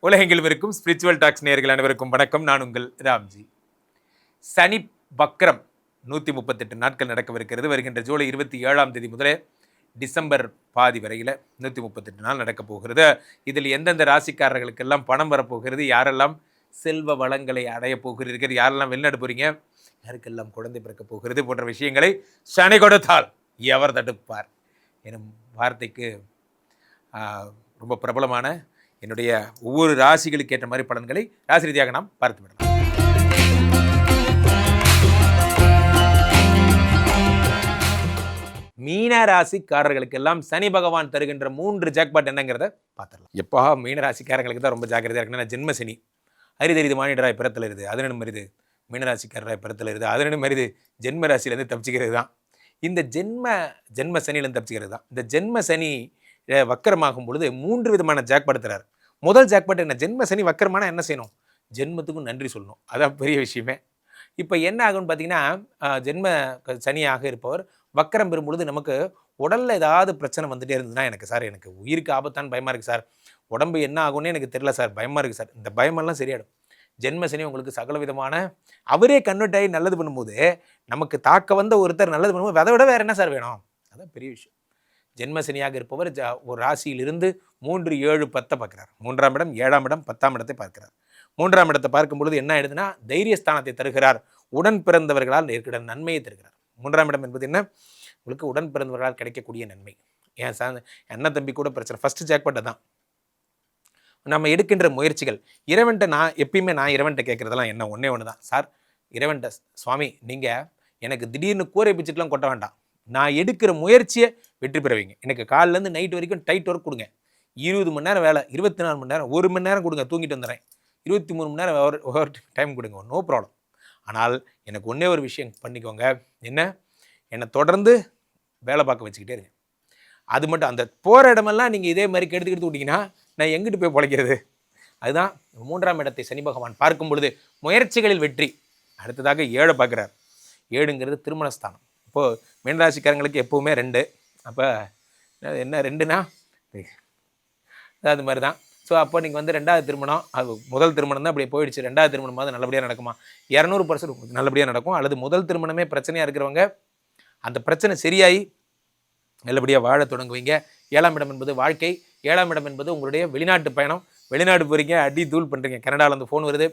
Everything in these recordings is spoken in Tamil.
உலகெங்கிலும் இருக்கும் ஸ்பிரிச்சுவல் டாக்ஸ் நேயர்கள் அனைவருக்கும் வணக்கம். நான் உங்கள் ராம்ஜி. சனி வக்ரம் 138 நாட்கள் நடக்கவிருக்கிறது. வருகின்ற ஜூலை 27 முதலே டிசம்பர் பாதி வரையில் 138 நாள் நடக்கப் போகிறது. இதில் எந்தெந்த ராசிக்காரர்களுக்கெல்லாம் பணம் வரப்போகிறது, யாரெல்லாம் செல்வ வளங்களை அடையப் போகிறீர்கள், யாரெல்லாம் வெளிநாடு போகிறீங்க, யாருக்கெல்லாம் குழந்தை பிறக்கப் போகிறது போன்ற விஷயங்களை சனி கொடுத்தால் எவர் தடுப்பார் எனும் வார்த்தைக்கு ரொம்ப பிரபலமான என்னுடைய ஒவ்வொரு ராசிகளுக்கு ஏற்ற மாதிரி பலன்களை ராசி ரீதியாக நாம் பார்த்து விடலாம். மீன ராசிக்காரர்களுக்கெல்லாம் சனி பகவான் தருகின்ற 3 ஜாக்பாட் என்னங்கிறத பார்த்துடலாம். எப்போ மீன ராசிக்காரர்களுக்கு தான் ரொம்ப ஜாக்கிரதையாக இருக்குன்னா, ஜென்ம சனி அரிதறிது மானிடராய் பிறத்தில் இருக்குது, அதனும் மரிது மீனராசிக்காரராய் பிறத்தில் இருக்குது, அதனும் மரிது ஜென்ம ராசியிலேருந்து தப்பிச்சுக்கிறது தான் இந்த ஜென்ம சனியிலேருந்து தப்பிச்சுக்கிறது தான். இந்த ஜென்ம சனி வக்கரமாகும் பொழுது 3 விதமான ஜாக்பாட் தரார். முதல் ஜாக்பாட் என்ன? ஜென்ம சனி வக்கரமான என்ன செய்யணும்? ஜென்மத்துக்கும் நன்றி சொல்லணும். அதான் பெரிய விஷயமே. இப்போ என்ன ஆகும்னு பார்த்தீங்கன்னா, ஜென்ம சனியாக இருப்பவர் வக்கரம் பெறும்பொழுது நமக்கு உடலில் ஏதாவது பிரச்சனை வந்துகிட்டே இருந்ததுன்னா, எனக்கு உயிருக்கு ஆபத்தான பயமாக இருக்குது சார், உடம்பு என்ன ஆகும்னு எனக்கு தெரியல சார், பயமாக இருக்குது சார், இந்த பயமெல்லாம் சரியாயிடும். ஜென்ம சனி உங்களுக்கு சகல விதமான அவரே கன்வெர்ட் ஆகி நல்லது பண்ணும்போது, நமக்கு தாக்க வந்த ஒருத்தர் நல்லது பண்ணும்போது அதை விட வேறு என்ன சார் வேணும்? அதான் பெரிய விஷயம். ஜென்மசனியாக இருப்பவர் ஒரு ராசியிலிருந்து 3, 7, 10 பார்க்கிறார். 3ஆம் இடம், 7ஆம் இடம், 10ஆம் இடத்தை பார்க்கிறார். 3ஆம் இடத்தை பார்க்கும் பொழுது என்ன ஆயிடுதுன்னா, தைரியஸ்தானத்தை தருகிறார். உடன் பிறந்தவர்களால் இருக்கிற நன்மையை தருகிறார். 3ஆம் இடம் என்பது என்ன? உங்களுக்கு உடன் பிறந்தவர்களால் கிடைக்கக்கூடிய நன்மை. ஏன் அண்ணன் தம்பி கூட பிரச்சனை. ஃபர்ஸ்ட் ஜாக்பாட் தான். நம்ம எடுக்கின்ற முயற்சிகள் இறைவன்ட்ட நான் இறைவன்ட்ட கேட்குறதெல்லாம் என்ன ஒன்றே ஒன்று தான் சார். இறைவன்ட்ட, சுவாமி நீங்கள் எனக்கு திடீர்னு கூரை பிச்சுட்டுலாம் கொட்ட வேண்டாம், நான் எடுக்கிற முயற்சியை வெற்றி பெறுவீங்க. எனக்கு காலிலேருந்து நைட் வரைக்கும் டைட் ஒர்க் கொடுங்க. 20 மணி நேரம் வேலை, 24 மணி நேரம், 1 மணி நேரம் கொடுங்க, தூங்கிட்டு வந்துடுறேன். 23 மணி நேரம் ஓவர் டைம் கொடுங்க, நோ ப்ராப்ளம். ஆனால் எனக்கு ஒன்றே ஒரு விஷயம் பண்ணிக்கோங்க, என்ன? என்னை தொடர்ந்து வேலை பார்க்க வச்சுக்கிட்டே இருங்க. அது மட்டும், அந்த போகிற இடமெல்லாம் நீங்கள் இதே மாதிரி கெடுத்து விட்டீங்கன்னா நான் எங்கிட்டு போய் பிழைக்கிறது? அதுதான் 3ஆம் இடத்தை சனி பகவான் பார்க்கும் பொழுது முயற்சிகளில் வெற்றி. அடுத்ததாக 7 பார்க்குறார். 7ங்கிறது திருமணஸ்தானம். இப்போது மீனராசிக்காரங்களுக்கு எப்போவுமே 2. அப்போ என்ன 2னா அது மாதிரி தான். ஸோ அப்போ நீங்கள் வந்து 2வது திருமணம், அது முதல் திருமணம் தான் அப்படி போயிடுச்சு, 2வது திருமணமாவது நல்லபடியாக நடக்குமா? 200% நல்லபடியாக நடக்கும். அல்லது முதல் திருமணமே பிரச்சனையாக இருக்கிறவங்க அந்த பிரச்சனை சரியாகி நல்லபடியாக வாழ தொடங்குவீங்க. 7ஆம் இடம் என்பது வாழ்க்கை. 7ஆம் இடம் என்பது உங்களுடைய வெளிநாட்டு பயணம். வெளிநாடு போகிறீங்க, அடி தூள் பண்ணுறீங்க. கனடாவிலேருந்து ஃபோன் வருது.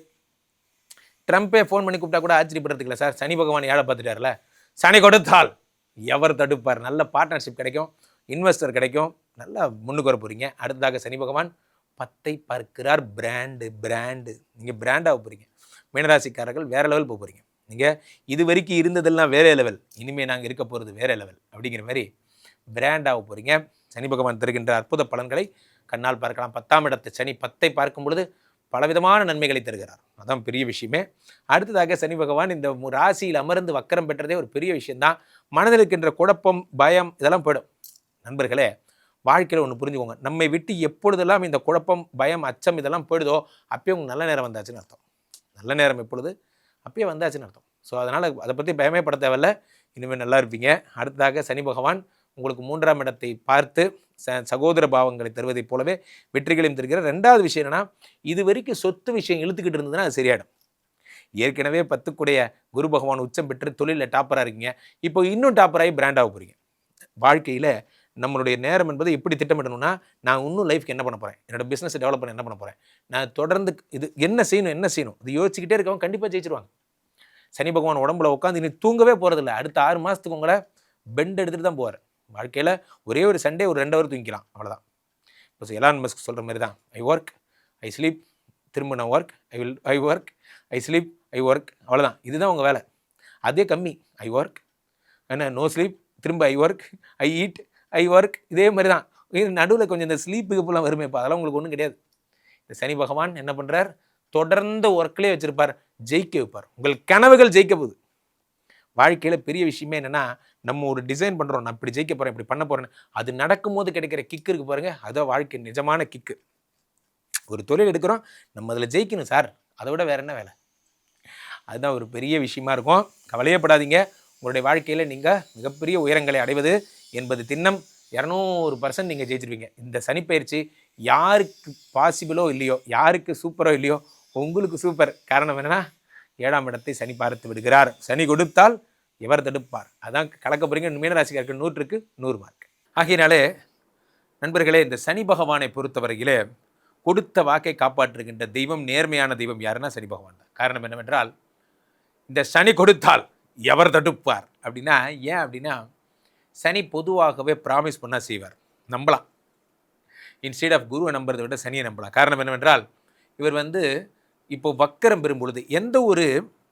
ட்ரம்ப்பே ஃபோன் பண்ணி கூப்பிட்டா கூட ஆச்சரியப்படுறதுக்கு இல்லை சார், சனி பகவான் ஏழை பார்த்துட்டார்ல, சனி கொடுத்தால் எவர் தடுப்பார்? நல்ல பார்ட்னர்ஷிப் கிடைக்கும், இன்வெஸ்டர் கிடைக்கும், நல்லா முன்னுக்கு வர போகிறீங்க. அடுத்ததாக சனி பகவான் 10ஐ பார்க்கிறார். பிராண்டு நீங்கள் பிராண்டாக போகிறீங்க. மீனராசிக்காரர்கள் வேறு லெவல் போக போகிறீங்க. நீங்கள் இது வரைக்கும் இருந்ததெல்லாம் வேறே லெவல், இனிமேல் நாங்கள் இருக்க போகிறது வேறே லெவல் அப்படிங்கிற மாதிரி பிராண்டாக போகிறீங்க. சனி பகவான் தருகின்ற அற்புத பலன்களை கண்ணால் பார்க்கலாம். 10ஆம் இடத்தை சனி 10ஐ பார்க்கும் பொழுது பலவிதமான நன்மைகளை தருகிறார். அதான் பெரிய விஷயமே. அடுத்ததாக சனி பகவான் இந்த ராசியில் அமர்ந்து வக்கரம் பெற்றதே ஒரு பெரிய விஷயம்தான். மனதில் இருக்கின்ற குழப்பம், பயம் இதெல்லாம் போயிடும். நண்பர்களே, வாழ்க்கையில் ஒன்று புரிஞ்சுக்கோங்க, நம்மை விட்டு எப்பொழுதெல்லாம் இந்த குழப்பம், பயம், அச்சம் இதெல்லாம் போயிடுதோ அப்பயே உங்களுக்கு நல்ல நேரம் வந்தாச்சுன்னு அர்த்தம். நல்ல நேரம் எப்பொழுது? அப்பயே வந்தாச்சுன்னு அர்த்தம். ஸோ அதனால் அதை பற்றி பயமே பட தேவையில்ல, இனிமேல் நல்லா இருப்பீங்க. அடுத்ததாக சனி பகவான் உங்களுக்கு 3ஆம் இடத்தை பார்த்து சகோதர பாவங்களை தருவதைப் போலவே வெற்றிகளையும் தருகிற. 2வது விஷயம் என்னன்னா, இது வரைக்கும் சொத்து விஷயம் இழுத்துக்கிட்டு இருந்ததுன்னா அது சரியாயிடும். ஏற்கனவே 10க்குடைய குரு பகவான் உச்சம் பெற்று தொழிலில் டாப்பராக இருக்கீங்க, இப்போ இன்னும் டாப்பராகி பிராண்டாக போகிறீங்க. வாழ்க்கையில் நம்மளுடைய நேரம் என்பது எப்படி திட்டமிடணும்னா, நான் இன்னும் லைஃப்க்கு என்ன பண்ண போகிறேன், என்னோட பிஸ்னஸ் டெவலப் பண்ண என்ன பண்ண போகிறேன், நான் தொடர்ந்து இது என்ன செய்யணும் இது யோசிச்சுக்கிட்டே இருக்கவங்க கண்டிப்பாக ஜெயிச்சிருவாங்க. சனி பகவான் உடம்புல உட்காந்து இனி தூங்கவே போகிறதில்ல. அடுத்த 6 மாதத்துக்கு உங்களை பெண்ட் எடுத்துகிட்டு தான் போவார். வாழ்க்கையில் ஒரே ஒரு சண்டே ஒரு 2 ஹவர் தூங்கிக்கலாம், அவ்வளோதான். இப்போ எலான் மஸ்க் சொல்கிற மாதிரி தான், ஐ ஒர்க், ஐ ஸ்லீப், திரும்ப நான் work, I work, I sleep, I work, அவ்வளோதான். இதுதான் உங்கள் வேலை. அதே கம்மி. ஐ ஒர்க், என்ன நோ ஸ்லீப், திரும்ப I work, I eat, I work, இதே மாதிரி தான். நடுவில் கொஞ்சம் இந்த ஸ்லீப்புக்கு இப்போலாம் வருமே, இப்போ அதெல்லாம் உங்களுக்கு ஒன்றும் கிடையாது. இந்த சனி பகவான் என்ன பண்ணுறார்? தொடர்ந்து ஒர்க்லேயே வச்சுருப்பார், ஜெயிக்க வைப்பார். உங்கள் கனவுகள் ஜெயிக்க போகுது. வாழ்க்கையில் பெரிய விஷயமே என்னென்னா, நம்ம ஒரு டிசைன் பண்ணுறோம், நான் இப்படி ஜெயிக்க போகிறேன், இப்படி பண்ண போகிறேன்னு, அது நடக்கும்போது கிடைக்கிற கிக்கு இருக்குது பாருங்கள், அதுதான் வாழ்க்கை நிஜமான கிக்கு. ஒரு தொழில் எடுக்கிறோம், நம்ம அதில் ஜெயிக்கணும் சார், அதை விட வேறு என்ன வேலை? அதுதான் ஒரு பெரிய விஷயமா இருக்கும். கவலையப்படாதீங்க. உங்களுடைய வாழ்க்கையில் நீங்கள் மிகப்பெரிய உயரங்களை அடைவது என்பது திண்ணம். 200% நீங்கள் ஜெயிச்சிருவீங்க. இந்த சனிப்பயிற்சி யாருக்கு பாசிபிளோ இல்லையோ, யாருக்கு சூப்பரோ இல்லையோ, உங்களுக்கு சூப்பர். காரணம் என்னன்னா 7ஆம் இடத்தை சனி பார்த்து விடுகிறார். சனி கொடுத்தால் எவர் தடுப்பார்? அதான் கலக்க போறீங்க. மீனராசிக்காருக்கு 100க்கு 100 மார்க். ஆகையினாலே நண்பர்களே, இந்த சனி பகவானை பொறுத்தவரையிலே கொடுத்த வாக்கை காப்பாற்றுகின்ற தெய்வம், நேர்மையான தெய்வம் யாருன்னா சனி பகவான் தான். காரணம் என்னவென்றால், இந்த சனி கொடுத்தால் எவர் தடுப்பார் அப்படின்னா, ஏன் அப்படின்னா சனி பொதுவாகவே ப்ராமிஸ் பண்ணால் செய்வார், நம்பலாம். இன்ஸ்டீட் ஆஃப் குருவை நம்புறதை விட சனியை நம்பலாம். காரணம் என்னவென்றால், இவர் இப்போ வக்கரம் பெறும் பொழுது எந்த ஒரு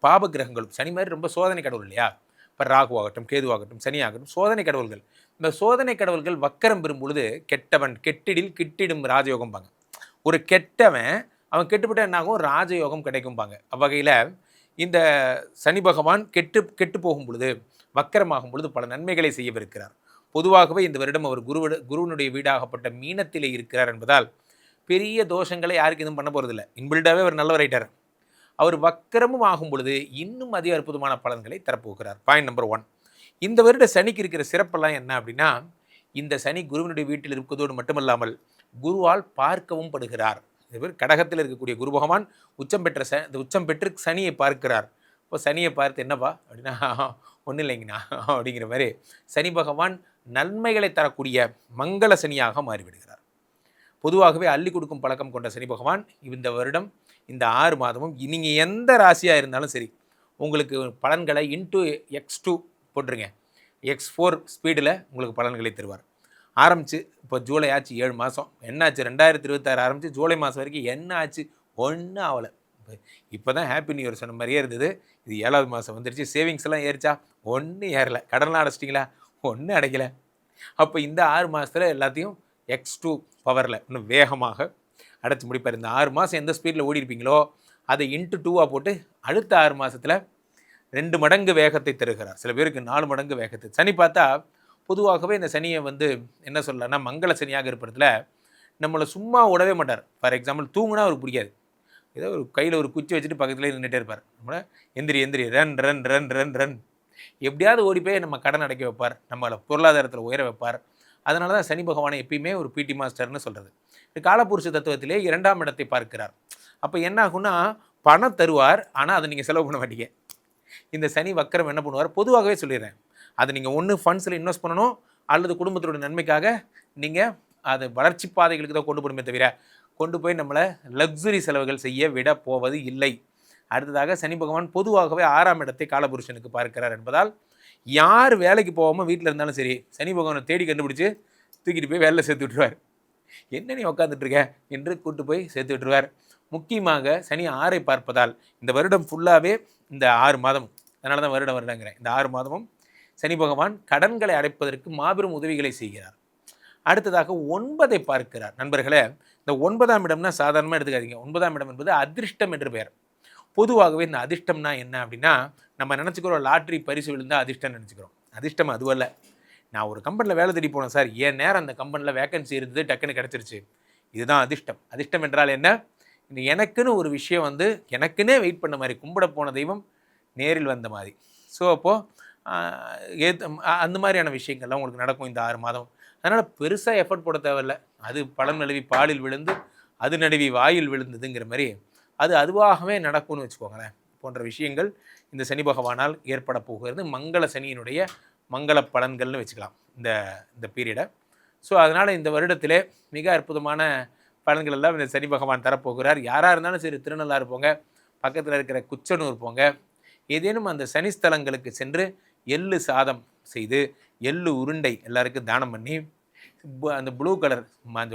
பாப கிரகங்களும், சனி மாதிரி ரொம்ப சோதனை கடவுள் இல்லையா, இப்போ ராகு ஆகட்டும், கேது ஆகட்டும், சனி ஆகட்டும், சோதனை கடவுள்கள். இந்த சோதனை கடவுள்கள் வக்கரம் பெறும் பொழுது கெட்டவன் கெட்டிடில் கிட்டிடும் ராஜயோகம்பாங்க. ஒரு கெட்டவன் அவன் கெட்டுப்பட்ட என்னாகும், ராஜயோகம் கிடைக்கும்பாங்க. அவ்வகையில் இந்த சனி பகவான் கெட்டு போகும் பொழுது, வக்கரமாகும் பொழுது பல நன்மைகளை செய்யவிருக்கிறார். பொதுவாகவே இந்த வருடம் அவர் குருவனுடைய வீடாகப்பட்ட மீனத்திலே இருக்கிறார் என்பதால் பெரிய தோஷங்களை யாருக்கு எதுவும் பண்ண போகிறதில்லை. இன்பில்டாகவே அவர் நல்லவர் ஆயிட்டார். அவர் வக்கரமும் ஆகும் பொழுது இன்னும் அதிக அற்புதமான பலன்களை தரப்போகிறார். Point number 1. இந்த வருட சனிக்கு இருக்கிற சிறப்பெல்லாம் என்ன அப்படின்னா, இந்த சனி குருவினுடைய வீட்டில் இருப்பதோடு மட்டுமல்லாமல் குருவால் பார்க்கவும் படுகிறார். இவர் கடகத்தில் இருக்கக்கூடிய குரு பகவான் உச்சம் பெற்று சனியை பார்க்கிறார். இப்போ சனியை பார்த்து என்னப்பா அப்படின்னா, ஒன்றும் இல்லைங்கண்ணா அப்படிங்கிற மாதிரி சனி பகவான் நன்மைகளை தரக்கூடிய மங்கள சனியாக மாறிவிடுகிறார். பொதுவாகவே அள்ளி கொடுக்கும் பழக்கம் கொண்ட சனி பகவான் இந்த வருடம், இந்த 6 மாதமும் நீங்கள் எந்த ராசியாக இருந்தாலும் சரி, உங்களுக்கு பலன்களை x2 போட்டுருங்க, x4 ஸ்பீடில் உங்களுக்கு பலன்களை தருவார். ஆரம்பித்து இப்போ ஜூலை ஆச்சு, 7 மாதம் என்னாச்சு, 2026 ஆரம்பித்து ஜூலை மாதம் வரைக்கும் என்ன ஆச்சு, ஒன்றும் ஆகலை. இப்போ தான் ஹாப்பி நியூ இயர் சொன்ன மாதிரியே இருந்தது. இது 7வது மாதம் வந்துருச்சு. சேவிங்ஸ் எல்லாம் ஏறிச்சா, ஒன்றும் ஏறலை. கடன்லாம் அடைச்சிட்டிங்களா, ஒன்றும் அடைக்கலை. அப்போ இந்த 6 மாதத்தில் எல்லாத்தையும் x2 பவரில் இன்னும் வேகமாக அடைச்சி முடிப்பார். இந்த 6 மாதம் எந்த ஸ்பீடில் ஓடி இருப்பீங்களோ அதை ×2 போட்டு அடுத்த 6 மாதத்தில் 2 மடங்கு வேகத்தை தருகிறார். சில பேருக்கு 4 மடங்கு வேகத்தை. சனி பார்த்தா பொதுவாகவே இந்த சனியை என்ன சொல்லலாம்னா, மங்கள சனியாக இருப்பதில் நம்மளை சும்மா விடவே மாட்டார். ஃபார் எக்ஸாம்பிள், தூங்குனா அவருக்கு பிடிக்காது. ஏதோ ஒரு கையில் ஒரு குச்சி வச்சுட்டு பக்கத்தில் நின்றுட்டே இருப்பார். நம்மளை எந்திரி run run run run run எப்படியாவது ஓடி போய் நம்ம கடன் அடைக்க வைப்பார், நம்மளை பொருளாதாரத்தில் உயர வைப்பார். அதனால தான் சனி பகவானை எப்பயுமே ஒரு பிடி மாஸ்டர்னு சொல்கிறது. காலபுருஷ தத்துவத்திலே 2ஆம் இடத்தை பார்க்கிறார். அப்போ என்ன ஆகுன்னா, பணம் தருவார், ஆனால் அதை நீங்கள் செலவு பண்ண மாட்டீங்க. இந்த சனி வக்கரம் என்ன பண்ணுவார், பொதுவாகவே சொல்லிடுறேன், அதை நீங்கள் ஒன்று ஃபண்ட்ஸில் இன்வெஸ்ட் பண்ணணும், அல்லது குடும்பத்தோட நன்மைக்காக நீங்கள் அதை வளர்ச்சி பாதைகளுக்கு தான் கொண்டு போகணுமே தவிர கொண்டு போய் நம்மளை லக்ஸுரி செலவுகள் செய்ய விட போவது இல்லை. அடுத்ததாக சனி பகவான் பொதுவாகவே 6ஆம் இடத்தை காலபுருஷனுக்கு பார்க்கிறார் என்பதால் யார் வேலைக்கு போகாமல் வீட்டில் இருந்தாலும் சரி, சனி பகவானை தேடி கண்டுபிடிச்சி தூக்கிட்டு போய் வேலையில் சேர்த்து விட்டுருவார். என்ன நீ உட்காந்துட்ருக்க என்று கூட்டு போய் சேர்த்து விட்டுருவார். முக்கியமாக சனி 6ஐ பார்ப்பதால் இந்த வருடம் ஃபுல்லாகவே, இந்த 6 மாதம், அதனால தான் வருடங்கிறேன், இந்த 6 மாதமும் சனி பகவான் கடன்களை அடைப்பதற்கு மாபெரும் உதவிகளை செய்கிறார். அடுத்ததாக 9ஐ பார்க்கிறார். நண்பர்களே, இந்த 9ஆம் இடம்னா சாதாரணமாக எடுத்துக்காதீங்க. 9ஆம் இடம் என்பது அதிர்ஷ்டம் என்று பெயர். பொதுவாகவே இந்த அதிர்ஷ்டம்னா என்ன அப்படின்னா, நம்ம நினச்சிக்கிறோம் லாட்ரி பரிசு விழுந்தால் அதிர்ஷ்டம் நினச்சிக்கிறோம். அதிர்ஷ்டம் அதுவல்ல. நான் ஒரு கம்பெனியில் வேலை தேடி போனேன் சார், என் நேரம் அந்த கம்பெனியில் வேக்கன்சி இருந்தது, டக்குன்னு கிடச்சிருச்சு, இதுதான் அதிர்ஷ்டம். அதிர்ஷ்டம் என்றால் என்ன, எனக்குன்னு ஒரு விஷயம் எனக்குன்னே வெயிட் பண்ண மாதிரி, கும்பிட போன தெய்வம் நேரில் வந்த மாதிரி. ஸோ அப்போது அந்த மாதிரியான விஷயங்கள்லாம் உங்களுக்கு நடக்கும் இந்த 6 மாதம். அதனால் பெருசாக எஃபர்ட் போட தேவையில்லை. அது பழம் நழுவி பாலில் விழுந்து அது நழுவி வாயில் விழுந்ததுங்கிற மாதிரி அது அதுவாகவே நடக்கும்னு வச்சுக்கோங்களேன். போன்ற விஷயங்கள் இந்த சனி பகவானால் ஏற்பட போகிறது. மங்கள சனியினுடைய மங்கள பலன்கள்னு வச்சுக்கலாம் இந்த பீரியடை. ஸோ அதனால் இந்த வருடத்திலே மிக அற்புதமான பலன்கள் எல்லாம் இந்த சனி பகவான் தரப்போகிறார். யாராக இருந்தாலும் சரி, திருநள்ளாறு போங்க, பக்கத்தில் இருக்கிற குச்சனூர் போங்க, ஏதேனும் அந்த சனி ஸ்தலங்களுக்கு சென்று எள்ளு சாதம் செய்து எள்ளு உருண்டை எல்லாருக்கும் தானம் பண்ணி அந்த ப்ளூ கலர் அந்த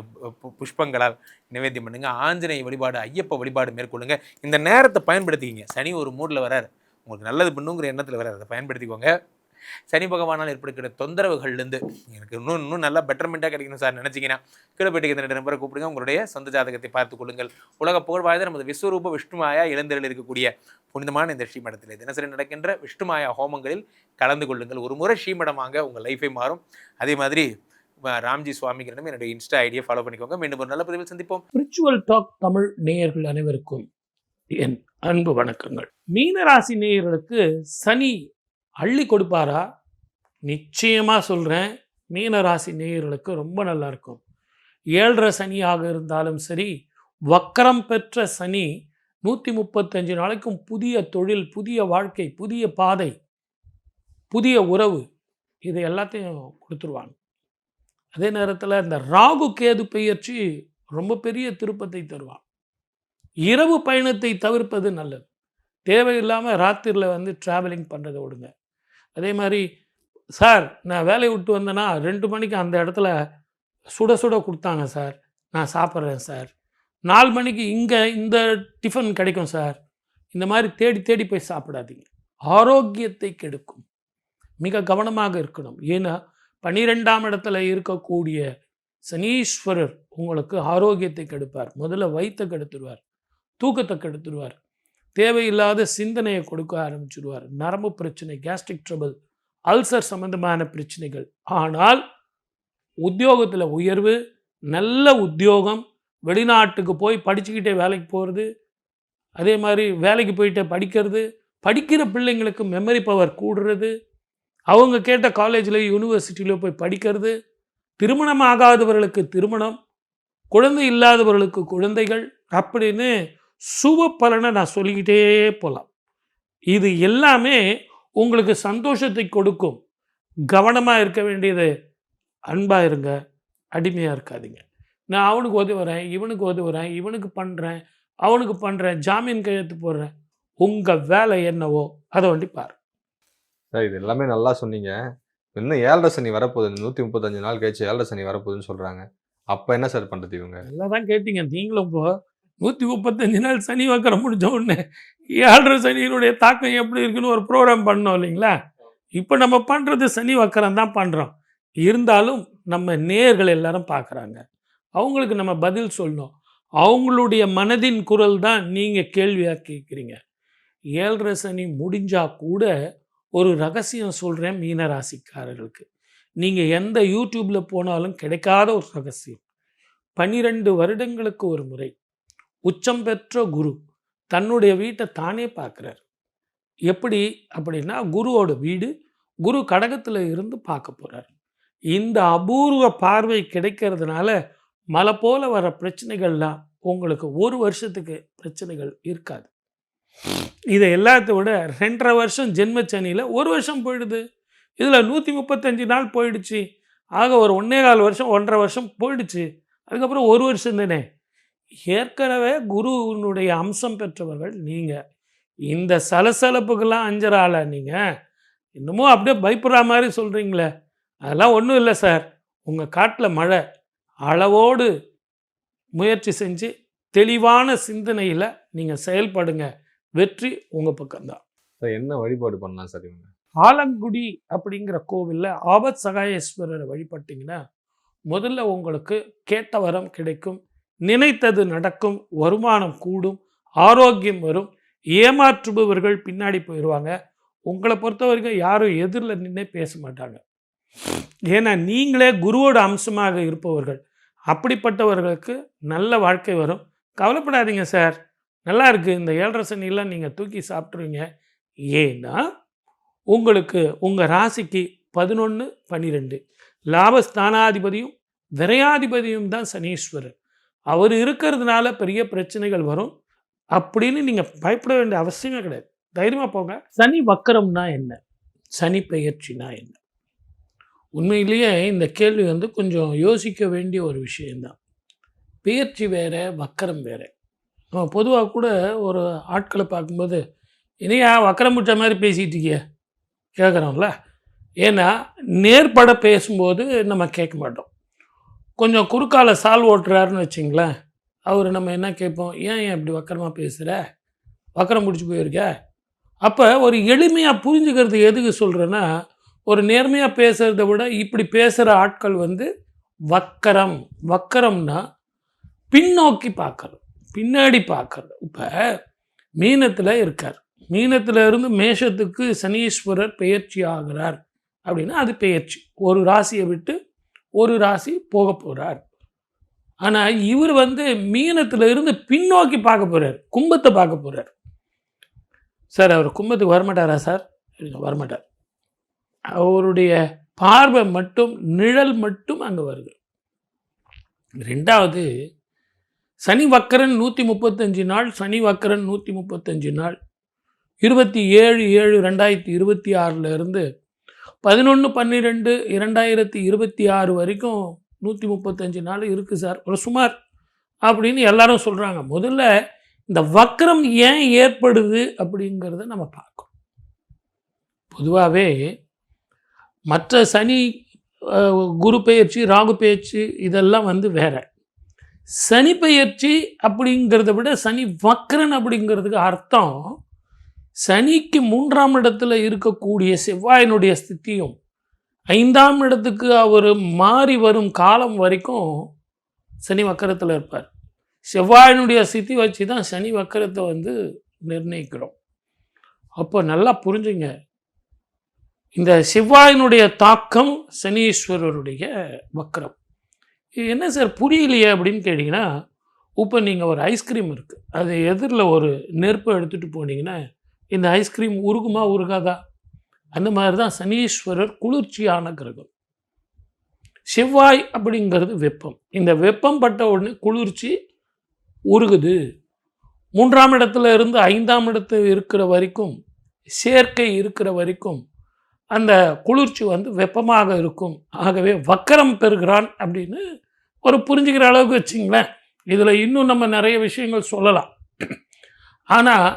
புஷ்பங்களால் நிவேத்தியம் பண்ணுங்க. ஆஞ்சநேய வழிபாடு, ஐயப்ப வழிபாடு மேற்கொள்ளுங்க. இந்த நேரத்தை பயன்படுத்திக்கிங்க. சனி ஒரு மூடில் வரார், உங்களுக்கு நல்லது பண்ணுங்கிற எண்ணத்தில் வரார், அதை பயன்படுத்திக்கோங்க. சனி பகவானால் ஏற்படுகிற தொந்தரவுகள்லேருந்து எனக்கு இன்னும் நல்லா பெட்டர்மெண்ட்டாக கிடைக்கணும் சார் நினச்சிங்கன்னா, கீழே போய்ட்டு இந்த 2 நம்பரை கூப்பிடுங்க. உங்களுடைய சொந்த ஜாதகத்தை பார்த்துக் கொள்ளுங்கள். உலக புகழ் வாழ்ந்த நமது விஸ்வரூப விஷ்ணுமாயா இளந்தரில் இருக்கக்கூடிய புனிதமான இந்த ஸ்ரீமடத்தில் தினசரி நடக்கின்ற விஷ்ணுமாயா ஹோமங்களில் கலந்து கொள்ளுங்கள். ஒரு முறை ஸ்ரீமடம் வாங்க உங்கள் லைஃபை மாறும். அதே மாதிரி ராம்ஜி சுவாமிகளிடம் என்னுடைய இன்ஸ்டா ஐடியை ஃபாலோ பண்ணிக்கோங்க. மீண்டும் ஒரு நல்ல பதிவில் சந்திப்போம். ஸ்பிரிச்சுவல் டாக் தமிழ் நேயர்கள் அனைவருக்கும் என் அன்பு வணக்கங்கள். மீனராசி நேயர்களுக்கு சனி அள்ளி கொடுப்பாரா? நிச்சயமாக சொல்கிறேன், மீனராசி நேயர்களுக்கு ரொம்ப நல்லா இருக்கும். ஏழரை சனியாக இருந்தாலும் சரி, வக்கரம் பெற்ற சனி 135 நாளைக்கும் புதிய தொழில், புதிய வாழ்க்கை, புதிய பாதை, புதிய உறவு, இது எல்லாத்தையும் கொடுத்துருவாங்க. அதே நேரத்தில் இந்த ராகு கேது பெயர்ச்சி ரொம்ப பெரிய திருப்பத்தை தருவான். இரவு பயணத்தை தவிர்ப்பது நல்லது. தேவையில்லாமல் ராத்திரியில் வந்து ட்ராவலிங் பண்ணுறதை விடுங்க. அதே மாதிரி சார் நான் வேலையை விட்டு வந்தேன்னா 2 மணிக்கு அந்த இடத்துல சுட சுட கொடுத்தாங்க சார், நான் சாப்பிட்றேன் சார். 4 மணிக்கு இங்கே இந்த டிஃபன் கிடைக்கும் சார். இந்த மாதிரி தேடி தேடி போய் சாப்பிடாதீங்க, ஆரோக்கியத்தை கெடுக்கும். மிக கவனமாக இருக்கணும். ஏன்னா 12ஆம் இடத்துல இருக்கக்கூடிய சனீஸ்வரர் உங்களுக்கு ஆரோக்கியத்தை கெடுப்பார். முதல்ல வயிற்றை கெடுத்துருவார், தூக்கத்தை கெடுத்துருவார், தேவையில்லாத சிந்தனையை கொடுக்க ஆரம்பிச்சிடுவார். நரம்பு பிரச்சனை, கேஸ்ட்ரிக் ட்ரபிள், அல்சர் சம்பந்தமான பிரச்சனைகள். ஆனால் உத்தியோகத்தில் உயர்வு, நல்ல உத்தியோகம், வெளிநாட்டுக்கு போய் படிச்சுக்கிட்டே வேலைக்கு போகிறது, அதே மாதிரி வேலைக்கு போயிட்டு படிக்கிறது, படிக்கிற பிள்ளைங்களுக்கு மெமரி பவர் கூடுறது, அவங்க கேட்ட காலேஜில் யூனிவர்சிட்டியில் போய் படிக்கிறது, திருமணம் ஆகாதவர்களுக்கு திருமணம், குழந்தை இல்லாதவர்களுக்கு குழந்தைகள், அப்படின்னு சுப பலனை நான் சொல்லிக்கிட்டே போகலாம். இது எல்லாமே உங்களுக்கு சந்தோஷத்தை கொடுக்கும். கவனமாக இருக்க வேண்டியது, அன்பாக இருங்க, அடிமையாக இருக்காதீங்க. நான் அவனுக்கு உதவுறேன், இவனுக்கு உதவுறேன், இவனுக்கு பண்ணுறேன், அவனுக்கு பண்ணுறேன், ஜாமீன் கையெழுத்து போடுறேன். உங்கள் வேலை என்னவோ அதை வண்டி பாரு. சார் இது எல்லாமே நல்லா சொன்னீங்க. இன்னும் 7.5 சனி வரப்போகுது, 135 நாள் கழிச்சு 7.5 சனி வரப்போகுதுன்னு சொல்கிறாங்க. அப்போ என்ன சார் பண்ணுறது இவங்க? நல்லா தான் கேட்டீங்க நீங்களும். இப்போ 135 நாள் சனி வக்கரம் முடிஞ்ச உடனே 7.5 சனியினுடைய தாக்கம் எப்படி இருக்குன்னு ஒரு ப்ரோக்ராம் பண்ணோம் இல்லைங்களா? இப்போ நம்ம பண்ணுறது சனி வக்கரம் தான் பண்ணுறோம். இருந்தாலும் நம்ம நேயர்கள் எல்லாரும் பார்க்குறாங்க, அவங்களுக்கு நம்ம பதில் சொல்லணும். அவங்களுடைய மனதின் குரல் தான் நீங்கள் கேள்வியாக கேட்குறீங்க. 7.5 சனி முடிஞ்சால் கூட ஒரு ரகசியம் சொல்கிறேன் மீனராசிக்காரர்களுக்கு. நீங்கள் எந்த யூடியூப்பில் போனாலும் கிடைக்காத ஒரு ரகசியம். 12 வருடங்களுக்கு ஒரு முறை உச்சம் பெற்ற குரு தன்னுடைய வீட்டை தானே பார்க்குறார். எப்படி அப்படின்னா, குருவோட வீடு குரு கடகத்தில் இருந்து பார்க்க போகிறார். இந்த அபூர்வ பார்வை கிடைக்கிறதுனால மலை போல வர பிரச்சனைகள்லாம் உங்களுக்கு ஒரு வருஷத்துக்கு பிரச்சனைகள் இருக்காது. இதை எல்லாத்த விட 2.5 வருஷம் ஜென்மச்சனியில் 1 வருஷம் போயிடுது. இதில் 135 நாள் போயிடுச்சு. ஆக ஒரு 1.25 வருஷம் 1.5 வருஷம் போயிடுச்சு. அதுக்கப்புறம் 1 வருஷம் தானே. ஏற்கனவே குருவினுடைய அம்சம் பெற்றவர்கள் நீங்கள். இந்த சலசலப்புக்கெல்லாம் அஞ்சரால நீங்கள் இன்னமும் அப்படியே பயப்படுற மாதிரி சொல்கிறீங்களே, அதெல்லாம் ஒன்றும் இல்லை சார். உங்கள் காட்டில் மழை, அளவோடு முயற்சி செஞ்சு தெளிவான சிந்தனையில் நீங்கள் செயல்படுங்க, வெற்றி உங்கள் பக்கம்தான். என்ன வழிபாடு பண்ணலாம் சார் இவங்க? ஆலங்குடி அப்படிங்கிற கோவிலில் ஆபத் சகாயேஸ்வரரை வழிபட்டிங்கன்னா முதல்ல உங்களுக்கு கேட்ட வரம் கிடைக்கும், நினைத்தது நடக்கும், வருமானம் கூடும், ஆரோக்கியம் வரும், ஏமாற்றுபவர்கள் பின்னாடி போயிடுவாங்க. உங்களை பொறுத்த வரைக்கும் யாரும் எதிரில் நின்று பேச மாட்டாங்க. ஏன்னா நீங்களே குருவோட அம்சமாக இருப்பவர்கள். அப்படிப்பட்டவர்களுக்கு நல்ல வாழ்க்கை வரும். கவலைப்படாதீங்க சார், நல்லா இருக்குது. இந்த 7.5 சனியெல்லாம் நீங்கள் தூக்கி சாப்பிட்ருவீங்க. ஏன்னா உங்களுக்கு உங்கள் ராசிக்கு 11, 12 லாபஸ்தானாதிபதியும் விரையாதிபதியும் தான் சனீஸ்வரர். அவர் இருக்கிறதுனால பெரிய பிரச்சனைகள் வரும் அப்படின்னு நீங்கள் பயப்பட வேண்டிய அவசியமே கிடையாது. தைரியமாக போங்க. சனி வக்கரம்னா என்ன, சனி பெயர்ச்சினா என்ன? உண்மையிலேயே இந்த கேள்வி வந்து கொஞ்சம் யோசிக்க வேண்டிய ஒரு விஷயந்தான். பெயர்ச்சி வேறு, வக்கரம் வேறு. நம்ம பொதுவாக கூட ஒரு ஆட்களை பார்க்கும்போது, இனியா வக்கரம் முடிச்ச மாதிரி பேசிகிட்டு இருக்கிய கேட்குறோம்ல. ஏன்னா நேர்பட பேசும்போது நம்ம கேட்க மாட்டோம். கொஞ்சம் குறுக்கால சால் ஓட்டுறாருன்னு வச்சிங்களேன், அவர் நம்ம என்ன கேட்போம், ஏன் இப்படி வக்கரமாக பேசுகிற, வக்கரம் முடிச்சு போயிருக்க. அப்போ ஒரு எளிமையாக புரிஞ்சுக்கிறது எதுக்கு சொல்கிறேன்னா, ஒரு நேர்மையாக பேசுகிறத விட இப்படி பேசுகிற ஆட்கள் வந்து வக்கரம். வக்கரம்னா பின்னோக்கி பார்க்குறது, பின்னாடி பார்க்குறது. இப்போ மீனத்தில் இருக்கார், மீனத்தில் இருந்து மேஷத்துக்கு சனீஸ்வரர் பெயர்ச்சி ஆகிறார் அப்படின்னா அது பெயர்ச்சி. ஒரு ராசியை விட்டு ஒரு ராசி போக போகிறார். ஆனால் இவர் வந்து மீனத்தில் இருந்து பின்னோக்கி பார்க்க போகிறார், கும்பத்தை பார்க்க போகிறார். சார் அவர் கும்பத்துக்கு வரமாட்டாரா சார்? வரமாட்டார். அவருடைய பார்வை மட்டும், நிழல் மட்டும் அங்கே வருது. ரெண்டாவது, சனி வக்கரன் 135 நாள், சனி வக்கரன் 135 நாள் 27/7/2026 இருந்து 11/12/2026 வரைக்கும் 135 நாள் இருக்குது சார், ஒரு சுமார் அப்படின்னு எல்லாரும் சொல்கிறாங்க. முதல்ல இந்த வக்கரம் ஏன் ஏற்படுது அப்படிங்கிறத நம்ம பார்க்கணும். பொதுவாகவே மற்ற சனி, குரு பெயர்ச்சி, ராகு பெயர்ச்சி இதெல்லாம் வந்து வேற. சனி பெயர்ச்சி அப்படிங்கிறத விட சனி வக்கரன் அப்படிங்கிறதுக்கு அர்த்தம், சனிக்கு 3ஆம் இடத்துல இருக்கக்கூடிய செவ்வாயினுடைய ஸ்திதியும் 5ஆம் இடத்துக்கு அவர் மாறி வரும் காலம் வரைக்கும் சனி வக்கரத்தில் இருப்பார். செவ்வாயினுடைய ஸ்திதி வச்சு தான் சனி வக்கரத்தை வந்து நிர்ணயிக்கிறோம். அப்போ நல்லா புரிஞ்சுங்க, இந்த செவ்வாயினுடைய தாக்கம் சனீஸ்வரருடைய வக்கரம். இது என்ன சார் புரியலையே அப்படின்னு கேட்டிங்கன்னா, இப்போ நீங்கள் ஒரு ஐஸ்கிரீம் இருக்குது, அது எதிரில் ஒரு நெருப்பை எடுத்துகிட்டு போனீங்கன்னா இந்த ஐஸ்கிரீம் உருகுமா உருகாதா? அந்த மாதிரி தான் சனீஸ்வரர் குளிர்ச்சியான கிரகம். செவ்வாய் அப்படிங்கிறது வெப்பம். இந்த வெப்பம் பட்ட உடனே குளிர்ச்சி உருகுது. 3ஆம் இடத்துல இருந்து 5ஆம் இடத்துல இருக்கிற வரைக்கும், சேர்க்கை இருக்கிற வரைக்கும் அந்த குளிர்ச்சி வந்து வெப்பமாக இருக்கும். ஆகவே வக்கரம் பெறுகிறான் அப்படின்னு ஒரு புரிஞ்சுக்கிற அளவுக்கு வச்சிங்களேன். இதில் இன்னும் நம்ம நிறைய விஷயங்கள் சொல்லலாம். ஆனால்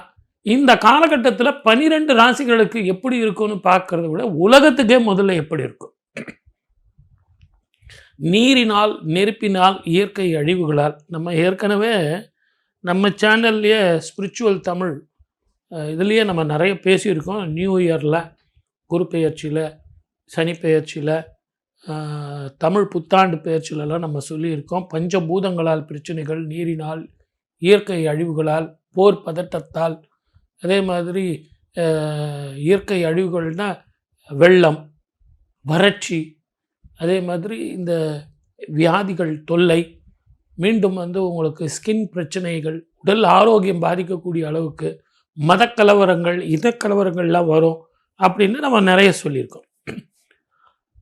இந்த காலகட்டத்தில் 12 ராசிகளுக்கு எப்படி இருக்கும்னு பார்க்கறத விட உலகத்துக்கே முதல்ல எப்படி இருக்கும். நீரினால், நெருப்பினால், இயற்கை அழிவுகளால், நம்ம ஏற்கனவே நம்ம சேனல்லையே ஸ்பிரிச்சுவல் தமிழ் இதுலேயே நம்ம நிறைய பேசியிருக்கோம். நியூ இயரில், குரு பெயர்ச்சியில், சனி பெயர்ச்சியில், தமிழ் புத்தாண்டு பெயர்ச்சியிலலாம் நம்ம சொல்லியிருக்கோம். பஞ்சபூதங்களால் பிரச்சனைகள், நீரினால், இயற்கை அழிவுகளால், போர் பதட்டத்தால், அதே மாதிரி இயற்கை அழிவுகள்னால் வெள்ளம், வறட்சி, அதே மாதிரி இந்த வியாதிகள் தொல்லை, மீண்டும் வந்து உங்களுக்கு ஸ்கின் பிரச்சனைகள், உடல் ஆரோக்கியம் பாதிக்கக்கூடிய அளவுக்கு மதக்கலவரங்கள், இனக்கலவரங்கள்லாம் வரும் அப்படின்னு நம்ம நிறைய சொல்லியிருக்கோம்.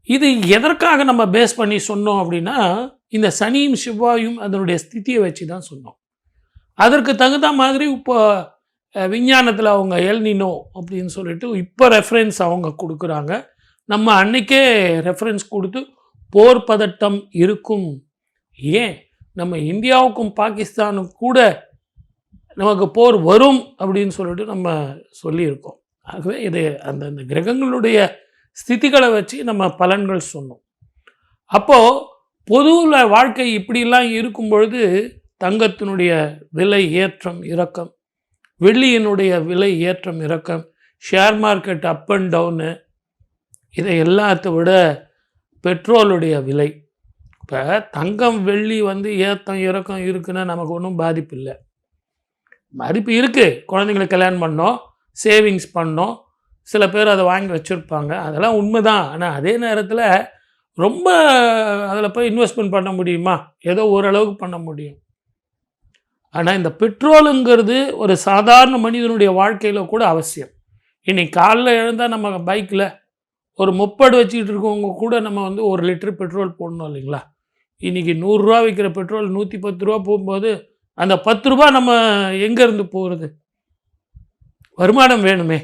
இது எதற்காக நம்ம பேஸ் பண்ணி சொன்னோம் அப்படின்னா, இந்த சனியும் செவ்வாயும் அதனுடைய ஸ்திதியை வச்சு தான் சொன்னோம். அதற்கு தகுந்த மாதிரி இப்போ விஞ்ஞானத்தில் அவங்க எல்னினோ அப்படின்னு சொல்லிட்டு இப்போ ரெஃபரன்ஸ் அவங்க கொடுக்குறாங்க. நம்ம அன்னைக்கே ரெஃபரன்ஸ் கொடுத்து போர் பதட்டம் இருக்கும். ஏன் நம்ம இந்தியாவுக்கும் பாகிஸ்தானுக்கும் கூட நமக்கு போர் வரும் அப்படின்னு சொல்லிட்டு நம்ம சொல்லியிருக்கோம். ஆகவே இது அந்த கிரகங்களுடைய ஸ்திதிகளை வச்சு நம்ம பலன்கள் சொன்னோம். அப்போது பொதுவில் வாழ்க்கை இப்படிலாம் இருக்கும் பொழுது தங்கத்தினுடைய விலை ஏற்றம் இறக்கம், வெள்ளியினுடைய விலை ஏற்றம் இறக்கம், share market up and down, இதை எல்லாத்த விட பெட்ரோலுடைய விலை. இப்போ தங்கம் வெள்ளி வந்து ஏற்றம் இறக்கம் இருக்குன்னா நமக்கு ஒன்றும் பாதிப்பு இல்லை. பாதிப்பு இருக்குது, குழந்தைங்களை கல்யாணம் பண்ணோம், சேவிங்ஸ் பண்ணோம், சில பேர் அதை வாங்கி வச்சுருப்பாங்க, அதெல்லாம் உண்மை தான். ஆனால் அதே நேரத்தில் ரொம்ப அதில் போய் இன்வெஸ்ட்மெண்ட் பண்ண முடியுமா? ஏதோ ஓரளவுக்கு பண்ண முடியும். ஆனால் இந்த பெட்ரோலுங்கிறது ஒரு சாதாரண மனிதனுடைய வாழ்க்கையில் கூட அவசியம். இன்னைக்கு காலைல எழுந்தால் நம்ம பைக்கில் ஒரு முப்படு வச்சுக்கிட்டு இருக்கவங்க கூட நம்ம வந்து 1 லிட்டர் பெட்ரோல் போடணும் இல்லைங்களா? இன்றைக்கி 100 ரூபா விற்கிற பெட்ரோல் 110 ரூபா போகும்போது அந்த 10 ரூபா நம்ம எங்கேருந்து போகிறது? வருமானம் வேணுமே.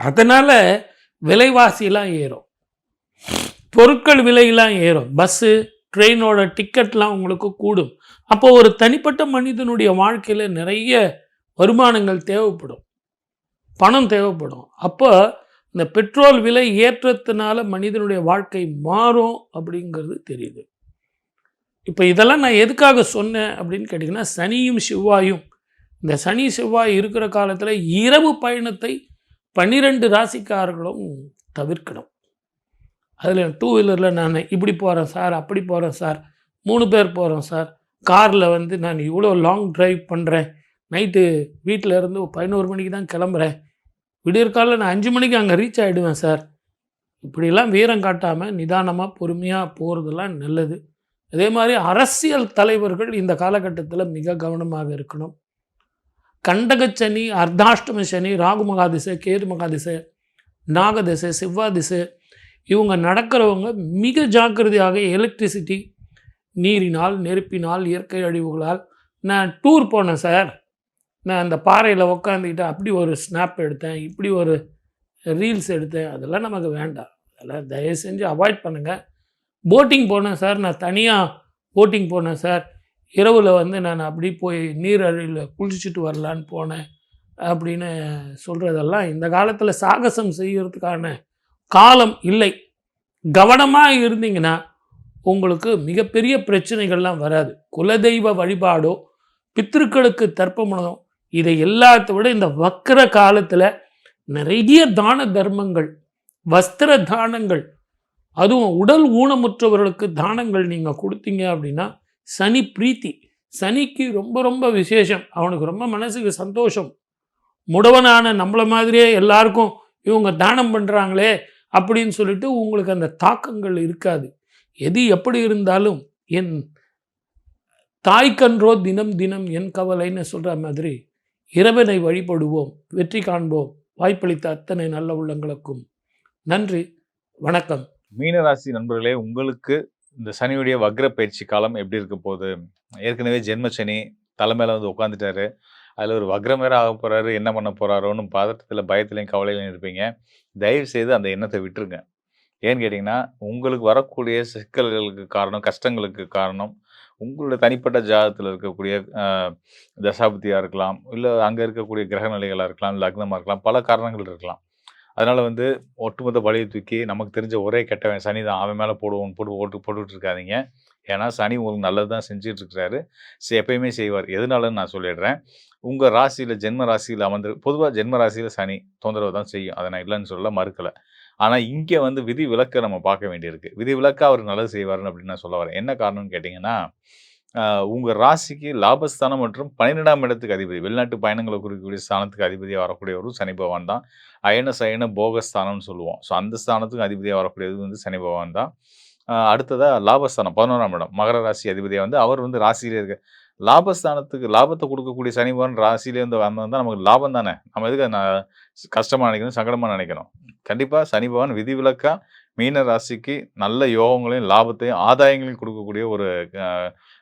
அதனால் விலைவாசிலாம் ஏறும், பொருட்கள் விலையெல்லாம் ஏறும், பஸ்ஸு ட்ரெயினோட டிக்கெட்லாம் உங்களுக்கு கூடும். அப்போ ஒரு தனிப்பட்ட மனிதனுடைய வாழ்க்கையில் நிறைய வருமானங்கள் தேவைப்படும், பணம் தேவைப்படும். அப்போ இந்த பெட்ரோல் விலை ஏற்றத்தினால மனிதனுடைய வாழ்க்கை மாறும் அப்படிங்கிறது தெரியுது. இப்போ இதெல்லாம் நான் எதுக்காக சொன்னேன் அப்படின்னு கேட்டிங்கன்னா, சனியும் செவ்வாயும், இந்த சனி செவ்வாய் இருக்கிற காலத்தில் இரவு பயணத்தை 12 ராசிக்காரர்களும் தவிர்க்கணும். அதில் 2 வீலரில் நான் இப்படி போகிறேன் சார், அப்படி போகிறேன் சார், 3 பேர் போகிறோம் சார், காரில் வந்து நான் இவ்வளோ லாங் ட்ரைவ் பண்ணுறேன், நைட்டு வீட்டில் இருந்து 11 மணிக்கு தான் கிளம்புறேன், விடியற்காலில் நான் 5 மணிக்கு அங்கே ரீச் ஆகிடுவேன் சார். இப்படிலாம் வீரம் காட்டாமல் நிதானமாக பொறுமையாக போகிறதெல்லாம் நல்லது. அதே மாதிரி அரசியல் தலைவர்கள் இந்த காலகட்டத்தில் மிக கவனமாக இருக்கணும். கண்டகச்சனி, அர்த்தாஷ்டம சனி, ராகு மகாதிசை, கேது மகாதிசை, நாகதிசை, செவ்வாய் திசை, இவங்க நடக்கிறவங்க மிக ஜாக்கிரதையாக எலக்ட்ரிசிட்டி நீரினால், நெருப்பினால், இயற்கை அழிவுகளால். நான் டூர் போனேன் சார். நான் அந்த பாறையில் உட்காந்துக்கிட்டு அப்படி ஒரு ஸ்னாப் எடுத்தேன், இப்படி ஒரு ரீல்ஸ் எடுத்தேன். அதெல்லாம் நமக்கு வேண்டாம். அதெல்லாம் தயவு செஞ்சு அவாய்ட் பண்ணுங்கள். போட்டிங் போனேன் சார், நான் தனியாக போட்டிங் போனேன் சார். இரவில் வந்து நான் அப்படி போய் நீரழிவில் குளிச்சுட்டு வரலான்னு போனேன் அப்படின்னு சொல்கிறதெல்லாம் இந்த காலத்தில் சாகசம் செய்கிறதுக்கான காலம் இல்லை. கவனமாக இருந்தீங்கன்னா உங்களுக்கு மிகப்பெரிய பிரச்சனைகள்லாம் வராது. குலதெய்வ வழிபாடோ பித்திருக்களுக்கு தர்ப்பணமோ இதை எல்லாத்த விட இந்த வக்கர காலத்தில் நிறைய தான தர்மங்கள், வஸ்திர தானங்கள், அதுவும் உடல் ஊனமுற்றவர்களுக்கு தானங்கள் நீங்கள் கொடுத்தீங்க அப்படின்னா சனி பிரீத்தி. சனிக்கு ரொம்ப ரொம்ப விசேஷம். அவனுக்கு ரொம்ப மனசுக்கு சந்தோஷம். முடவனான நம்மளை மாதிரியே எல்லாருக்கும் இவங்க தானம் பண்ணுறாங்களே அப்படின்னு சொல்லிட்டு உங்களுக்கு அந்த தாக்கங்கள் இருக்காது. எது எப்படி இருந்தாலும் என் தாய்க்கன்றோ தினம் தினம் என் கவலைன்னு சொல்கிற மாதிரி இறைவனை வழிபடுவோம், வெற்றி காண்போம். வாய்ப்பளித்த அத்தனை நல்ல உள்ளங்களுக்கும் நன்றி, வணக்கம். மீனராசி நண்பர்களே, உங்களுக்கு இந்த சனியுடைய வக்ர பயிற்சி காலம் எப்படி இருக்க போகுது? ஏற்கனவே ஜென்ம சனி தலை மேலே வந்து உட்காந்துட்டாரு. அதில் ஒரு வக்ரம் வேற ஆக போகிறாரு. என்ன பண்ண போகிறாரோன்னு பதட்டத்தில், பயத்துலையும் கவலையிலையும் இருப்பீங்க. தயவு செய்து அந்த எண்ணத்தை விட்டுருங்க. ஏன்னு கேட்டிங்கன்னா, உங்களுக்கு வரக்கூடிய சிக்கல்களுக்கு காரணம், கஷ்டங்களுக்கு காரணம் உங்களுடைய தனிப்பட்ட ஜாதகத்தில் இருக்கக்கூடிய தசாபுத்தியாக இருக்கலாம், இல்லை அங்கே இருக்கக்கூடிய கிரக நிலைகளாக இருக்கலாம், லக்னமாக இருக்கலாம், பல காரணங்கள் இருக்கலாம். அதனால் வந்து ஒட்டுமொத்த பழியை தூக்கி நமக்கு தெரிஞ்ச ஒரே கெட்டவன் சனி தான், அவன் மேலே போடுவோம் போட்டுட்டு இருக்காதீங்க. ஏன்னா சனி உங்களுக்கு நல்லது தான் செஞ்சுட்டு இருக்கிறாரு. எப்பயுமே செய்வார். எதனாலன்னு நான் சொல்லிடுறேன். உங்கள் ராசியில், ஜென்ம ராசியில் பொதுவாக ஜென்ம ராசியில் சனி தொந்தரவு தான் செய்யும். அதை நான் இல்லைன்னு சொல்ல மறுக்கலை. ஆனால் இங்கே வந்து விதி விலக்கை நம்ம பார்க்க வேண்டியிருக்கு. விதி விலக்கா அவர் நல்லது செய்வார்னு அப்படின்னு நான் சொல்ல வரேன். என்ன காரணம்னு கேட்டிங்கன்னா, உங்கள் ராசிக்கு லாபஸ்தானம் மற்றும் 12ஆம் இடத்துக்கு அதிபதி, வெளிநாட்டு பயணங்களை குறிக்கக்கூடிய ஸ்தானத்துக்கு அதிபதியாக வரக்கூடிய ஒரு சனி பகவான் தான். அயன சயன போகஸ்தானம்னு சொல்லுவோம். ஸோ அந்த ஸ்தானத்துக்கு அதிபதியாக வரக்கூடியது வந்து சனி பகவான் தான். அடுத்ததாக லாபஸ்தானம் 11ஆம் இடம், மகர ராசி அதிபதியாக வந்து அவர் வந்து ராசியிலே இருக்க லாபஸ்தானத்துக்கு லாபத்தை கொடுக்கக்கூடிய சனி பகவான் ராசியிலே வந்து வந்தால் நமக்கு லாபம் தானே. நம்ம எதுக்கு நான் கஷ்டமாக நினைக்கணும், சங்கடமாக நினைக்கணும்? கண்டிப்பாக சனி பகவான் விதிவிலக்கா மீன ராசிக்கு நல்ல யோகங்களையும், லாபத்தையும், ஆதாயங்களையும் கொடுக்கக்கூடிய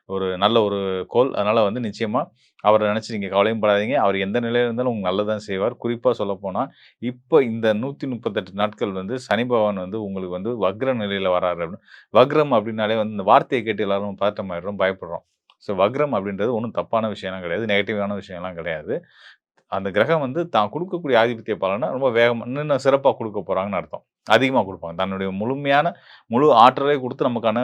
ஒரு நல்ல ஒரு கோள். அதனால் வந்து நிச்சயமாக அவரை நினச்சி நீங்கள் கவலையும் படாதீங்க. அவர் எந்த நிலையில் இருந்தாலும் உங்களுக்கு நல்லதான் செய்வார். குறிப்பாக சொல்லப்போனால் இப்போ இந்த 138 நாட்கள் வந்து சனி பகவான் வந்து உங்களுக்கு வந்து வக்ர நிலையில் வராரு. அப்படின்னு வக்ரம் அப்படின்னாலே வந்து இந்த வார்த்தையை கேட்டு எல்லாரும் பதட்டமாயிடுறோம், பயப்படுறோம். ஸோ வக்ரம் அப்படின்றது ஒன்றும் தப்பான விஷயம்லாம் கிடையாது, நெகட்டிவான விஷயம்லாம் கிடையாது. அந்த கிரகம் வந்து தான் கொடுக்கக்கூடிய ஆதிபத்திய பலனை ரொம்ப இன்னும் சிறப்பாக கொடுக்க போகிறாங்கன்னு அர்த்தம். அதிகமாக கொடுப்பாங்க. தன்னுடைய முழு ஆற்றலை கொடுத்து நமக்கான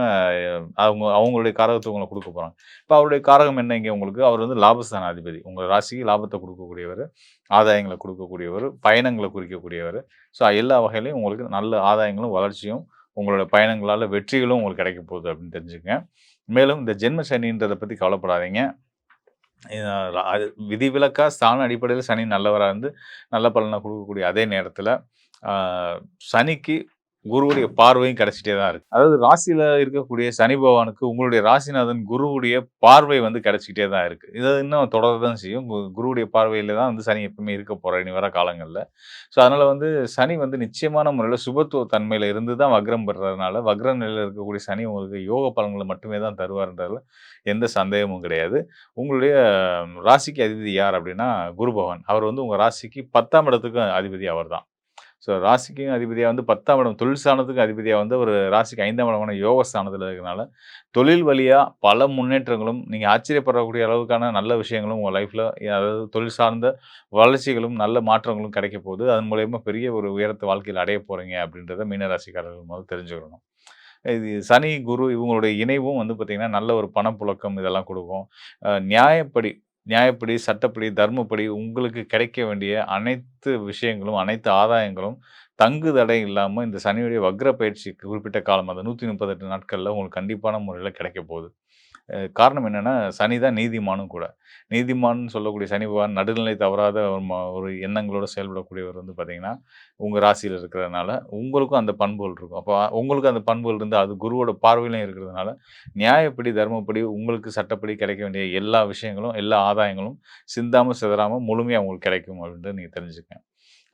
அவங்களுடைய காரகத்தை உங்களை கொடுக்க போகிறாங்க. இப்போ அவருடைய காரகம் என்ன இங்கே உங்களுக்கு? அவர் வந்து லாபஸ்தான அதிபதி. உங்கள் ராசிக்கு லாபத்தை கொடுக்கக்கூடியவர், ஆதாயங்களை கொடுக்கக்கூடியவர், பயணங்களை குறிக்கக்கூடியவர். ஸோ எல்லா வகையிலையும் உங்களுக்கு நல்ல ஆதாயங்களும், வளர்ச்சியும், உங்களோட பயணங்களால் வெற்றிகளும் உங்களுக்கு கிடைக்க போகுது அப்படின்னு தெரிஞ்சுக்கங்க. மேலும் இந்த ஜென்ம சனின்றதை பற்றி கவலைப்படாதீங்க. விதிவிலக்கா ஸ்தான அடிப்படையில் சனி நல்லவராக இருந்து நல்ல பலனை கொடுக்கக்கூடிய அதே நேரத்தில் சனிக்கு குருவுடைய பார்வையும் கிடைச்சிட்டே தான் இருக்கு. அதாவது ராசியில் இருக்கக்கூடிய சனி பகவானுக்கு உங்களுடைய ராசிநாதன் குருவுடைய பார்வை வந்து கிடைச்சிக்கிட்டே தான் இருக்கு. இதை இன்னும் தொடர தான் செய்யும். குருவுடைய பார்வையில் தான் வந்து சனி எப்பவுமே இருக்க போகிறார் இனி வர காலங்களில். ஸோ அதனால் வந்து சனி வந்து நிச்சயமான முறையில் சுபத்துவ தன்மையில் இருந்து தான் வக்ரம் பெறுறதுனால, வக்ர நிலையில் இருக்கக்கூடிய சனி உங்களுக்கு யோக பலன்களை மட்டுமே தான் தருவார்ன்றதுல எந்த சந்தேகமும் கிடையாது. உங்களுடைய ராசிக்கு அதிபதி யார் அப்படின்னா குரு பகவான். அவர் வந்து உங்கள் ராசிக்கு 10ஆம் இடத்துக்கு அதிபதி அவர் தான். ஸோ ராசிக்கு அதிபதியாக வந்து 10ஆம் இடம், தொழில் ஸ்தானத்துக்கு அதிபதியாக வந்து ஒரு ராசிக்கு 5ஆம் இடமான யோக ஸ்தானத்தில் இருக்கிறனால தொழில் வழியாக பல முன்னேற்றங்களும், நீங்கள் ஆச்சரியப்படக்கூடிய அளவுக்கான நல்ல விஷயங்களும் உங்கள் லைஃப்பில், அதாவது தொழில் சார்ந்த வளர்ச்சிகளும் நல்ல மாற்றங்களும் கிடைக்க போகுது. அதன் மூலயமா பெரிய ஒரு உயரத்தை வாழ்க்கையில் அடைய போகிறீங்க அப்படின்றத மீனராசிக்காரர்கள் முதல் தெரிஞ்சுக்கணும். இது சனி குரு இவங்களுடைய இணைவும் வந்து பார்த்திங்கன்னா நல்ல ஒரு பணப்புழக்கம் இதெல்லாம் கொடுக்கும். நியாயப்படி, சட்டப்படி, தர்மப்படி உங்களுக்கு கிடைக்க வேண்டிய அனைத்து விஷயங்களும், அனைத்து ஆதாயங்களும் தங்கு தடை இல்லாமல் இந்த சனியுடைய வக்ர பயிற்சிக்கு குறிப்பிட்ட காலம், அந்த 138 நாட்களில் உங்களுக்கு கண்டிப்பான முறையில் கிடைக்க போகுது. காரணம் என்னென்னா, சனி தான் நீதிமானும் கூட. நீதிமான்னு சொல்லக்கூடிய சனி பகவான் நடுநிலை தவறாத ஒரு எண்ணங்களோடு செயல்படக்கூடியவர் வந்து பார்த்திங்கன்னா உங்கள் ராசியில் இருக்கிறதுனால உங்களுக்கும் அந்த பண்புகள் இருக்கும். அப்போ உங்களுக்கு அந்த பண்புகள் இருந்து அது குருவோட பார்வையிலையும் இருக்கிறதுனால நியாயப்படி, தர்மப்படி உங்களுக்கு சட்டப்படி கிடைக்க வேண்டிய எல்லா விஷயங்களும், எல்லா ஆதாயங்களும் சிந்தாமல் சிதறாமல் முழுமையாக உங்களுக்கு கிடைக்கும் அப்படின்றது நீங்கள் தெரிஞ்சுக்கங்க.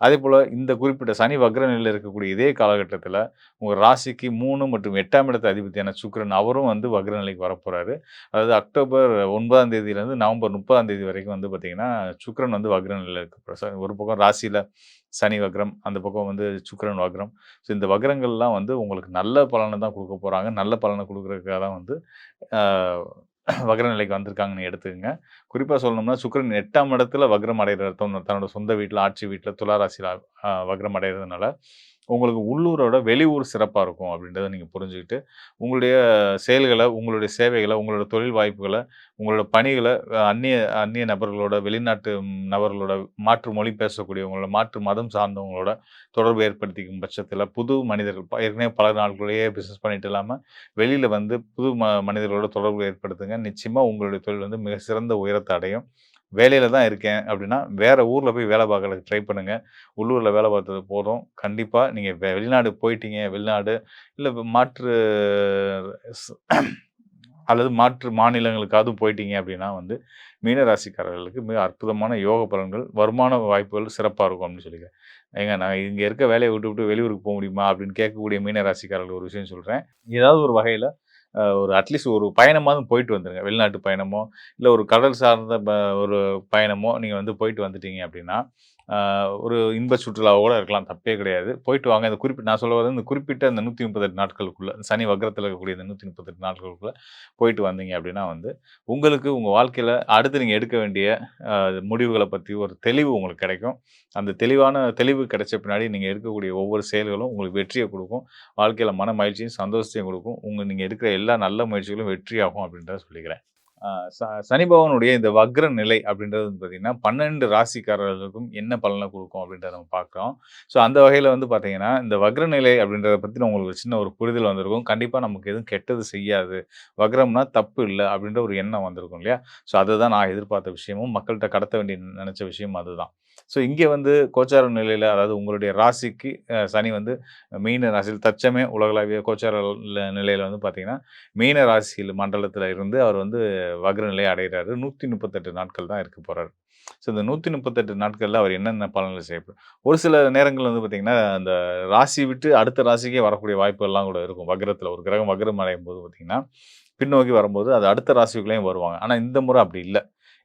அதேபோல இந்த குறிப்பிட்ட சனி வக்ர நிலையில இருக்கக்கூடிய இதே காலகட்டத்தில உங்க ராசிக்கு 3 மற்றும் 8ஆம் இடத்து அதிபதியான சுக்கிரன் அவரும் வந்து வக்ர நிலைக்கு வரப்போறாரு. அதாவது அக்டோபர் 9ஆம் தேதியிலிருந்து நவம்பர் 30ஆம் தேதி வரைக்கும் வந்து பார்த்தீங்கன்னா, சுக்கிரன் வந்து வக்ர நிலையில இருக்க போறார். ஒரு பக்கம் ராசியில சனி வக்ரம், அந்த பக்கம் வந்து சுக்கிரன் வக்ரம். ஸோ இந்த வக்ரங்கள்லாம் வந்து உங்களுக்கு நல்ல பலன தான் குடுக்க போறாங்க. நல்ல பலன குடுக்குறதுக்காக தான் வந்து ஆ வக்ர நிலைக்கு வந்திருக்காங்கன்னு எடுத்துக்கங்க. குறிப்பா சொல்லணும்னா சுக்கிரன் 8ஆம் இடத்துல வக்ரம் அடையிற தன்னோட சொந்த வீட்ல, ஆட்சி வீட்ல துலா ராசியில வக்ரம் அடையிறதுனால, உங்களுக்கு உள்ளூரோட வெளியூர் சிறப்பா இருக்கும் அப்படின்றத நீங்க புரிஞ்சுகிட்டு, உங்களுடைய செயல்கள, உங்களுடைய சேவைகள, உங்களோட தொழில் வாய்ப்புகள, உங்களோட பணிகள அந்நிய அந்நிய நபர்களோட, வெளிநாட்டு நபர்களோட, மாற்று மொழி பேசக்கூடியவங்களோட, மாற்று மதம் சார்ந்தவங்களோட தொடர்பு ஏற்படுத்திக்கும் பட்சத்தில, புது மனிதர்கள் ஏற்கனவே பல நாட்களாயே பிசினஸ் பண்ணிட்டு இல்லாம, வெளியில வந்து புது மனிதர்களோட தொடர்பு ஏற்படுத்துங்க. நிச்சயமா உங்களுடைய தொழில் வந்து மிக சிறந்த உயரத்த அடையும். வேலையில தான் இருக்கேன் அப்படின்னா, வேற ஊர்ல போய் வேலை பார்க்கறதுக்கு ட்ரை பண்ணுங்க. உள்ளூர்ல வேலை பார்த்தது போதும். கண்டிப்பா நீங்க வெளிநாடு போயிட்டீங்க, வெளிநாடு இல்ல மாற்று ஸ் அல்லது மாற்று மாநிலங்களுக்காவது போயிட்டீங்க அப்படின்னா வந்து, மீன ராசிக்காரர்களுக்கு மிக அற்புதமான யோக பலன்கள், வருமான வாய்ப்புகள் சிறப்பா இருக்கும் அப்படின்னு சொல்லிக்கிறேன். ஏங்க நான் இங்க இருக்க வேலைய விட்டுவிட்டு வெளியூருக்கு போ முடியுமா? அப்படின்னு கேட்கக்கூடிய மீன ராசிக்காரர்களுக்கு ஒரு விஷயம் சொல்றேன். ஏதாவது ஒரு வகையில ஒரு அட்லீஸ்ட் ஒரு பயணமாவது போயிட்டு வந்துருங்க. வெளிநாட்டு பயணமோ, இல்ல ஒரு கடல் சார்ந்த ஒரு பயணமோ நீங்க வந்து போயிட்டு வந்துட்டீங்க அப்படின்னா, ஒரு இன்ப சுற்றுலாவா கூட இருக்கலாம். தப்பே கிடையாது. போயிட்டு வாங்க. இந்த நான் சொல்ல வரது இந்த குறிப்பிட்ட இந்த 138 நாட்களுக்குள்ள, சனி வக்ரத்தில இருக்கக்கூடிய இந்த 138 நாட்களுக்குள்ள போயிட்டு வந்தீங்க அப்படின்னா வந்து, உங்களுக்கு உங்க வாழ்க்கையில அடுத்து நீங்க எடுக்க வேண்டிய முடிவுகள பத்தி ஒரு தெளிவு உங்களுக்கு கிடைக்கும். அந்த தெளிவு கிடைச்ச பின்னாடி நீங்க எடுக்கக்கூடிய ஒவ்வொரு செயல்களும் உங்களுக்கு வெற்றிய குடுக்கும். வாழ்க்கையில மன மகிழ்ச்சியும், சந்தோஷத்தையும் குடுக்கும். நீங்க எடுக்கிற எல்லா நல்ல முயற்சிகளும் வெற்றியாகும் அப்படின்றத சொல்லிக்கிறேன். ஆ சனி பகவானுடைய இந்த வக்ர நிலை அப்படின்றது வந்து பார்த்தீங்கன்னா, 12 ராசிக்காரர்களுக்கும் என்ன பலன குடுக்கும் அப்படின்றத நம்ம பார்க்குறோம். ஸோ அந்த வகையில வந்து பார்த்தீங்கன்னா, இந்த வக்ர நிலை அப்படின்றத பத்தின உங்களுக்கு ஒரு சின்ன ஒரு புரிதல் வந்திருக்கும். கண்டிப்பா நமக்கு எதுவும் கெட்டது செய்யாது. வக்ரம்னா தப்பு இல்ல அப்படின்ற ஒரு எண்ணம் வந்திருக்கும் இல்லையா? ஸோ அதுதான் நான் எதிர்பார்த்த விஷயமும், மக்கள்ட்ட கடத்த வேண்டிய நெனச்ச விஷயமும் அதுதான். ஸோ இங்க வந்து கோச்சார நிலையில அதாவது உங்களுடைய ராசிக்கு சனி வந்து மீன ராசியில் தற்சமயம் உலகளாவிய கோச்சார நிலையில வந்து பார்த்தீங்கன்னா, மீன ராசியில் மண்டலத்தில இருந்து அவர் வந்து வக்ர நிலை அடைகிறாரு. 138 நாட்கள் தான் இருக்க போறாரு. ஸோ இந்த 138 நாட்கள்ல அவர் என்னென்ன பலன்கள் செய்யப்படும். ஒரு சில நேரங்கள்ல வந்து பார்த்தீங்கன்னா, அந்த ராசி விட்டு அடுத்த ராசிக்கே வரக்கூடிய வாய்ப்புகள்லாம் கூட இருக்கும். வக்ரத்தில ஒரு கிரகம் வக்ரம் அடையும்போது பார்த்தீங்கன்னா, பின்னோக்கி வரும்போது அது அடுத்த ராசிக்குள்ளேயும் வருவாங்க. ஆனா இந்த முறை அப்படி இல்ல.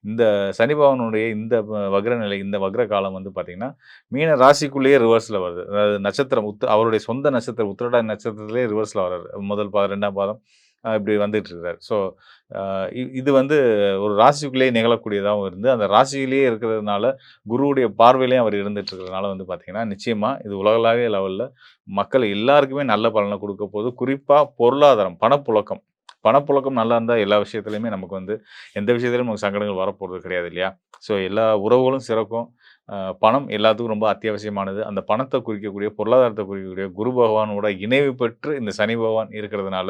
இந்த சனி பகவானுடைய இந்த வக்ர நிலை, இந்த வக்ர காலம் வந்து பார்த்தீங்கன்னா, மீன ராசிக்குள்ளேயே ரிவர்ஸ்ல வருது. அதாவது நட்சத்திரம் அவருடைய சொந்த நட்சத்திரம் உத்திரட்டாதி நட்சத்திரத்திலேயே ரிவர்ஸ்ல வர்றாரு. முதல் பாதம், 2ஆம் பாதம் இப்படி வந்துட்டு இருக்காரு. ஸோ அ இது வந்து ஒரு ராசிக்குள்ளேயே நிகழக்கூடியதாவும் இருந்து, அந்த ராசியிலேயே இருக்கிறதுனால, குருவுடைய பார்வையிலேயும் அவர் இருந்துட்டு இருக்கிறதுனால வந்து பார்த்தீங்கன்னா, நிச்சயமா இது உலகளாவிய லெவல்ல மக்கள் எல்லாருக்குமே நல்ல பலன குடுக்க போது. குறிப்பா பொருளாதாரம், பணப்புழக்கம். பணப்புழக்கம் நல்லா இருந்தா எல்லா விஷயத்திலயுமே நமக்கு வந்து எந்த விஷயத்திலும் நமக்கு சங்கடங்கள் வரப்போறது கிடையாது இல்லையா? ஸோ எல்லா உறவுகளும் சிறக்கும். பணம் எல்லாத்துக்கும் ரொம்ப அத்தியாவசியமானது. அந்த பணத்த குறிக்கக்கூடிய, பொருளாதாரத்த குறிக்கக்கூடிய குரு பகவானோட இணைவு பெற்று இந்த சனி பகவான் இருக்கிறதுனால,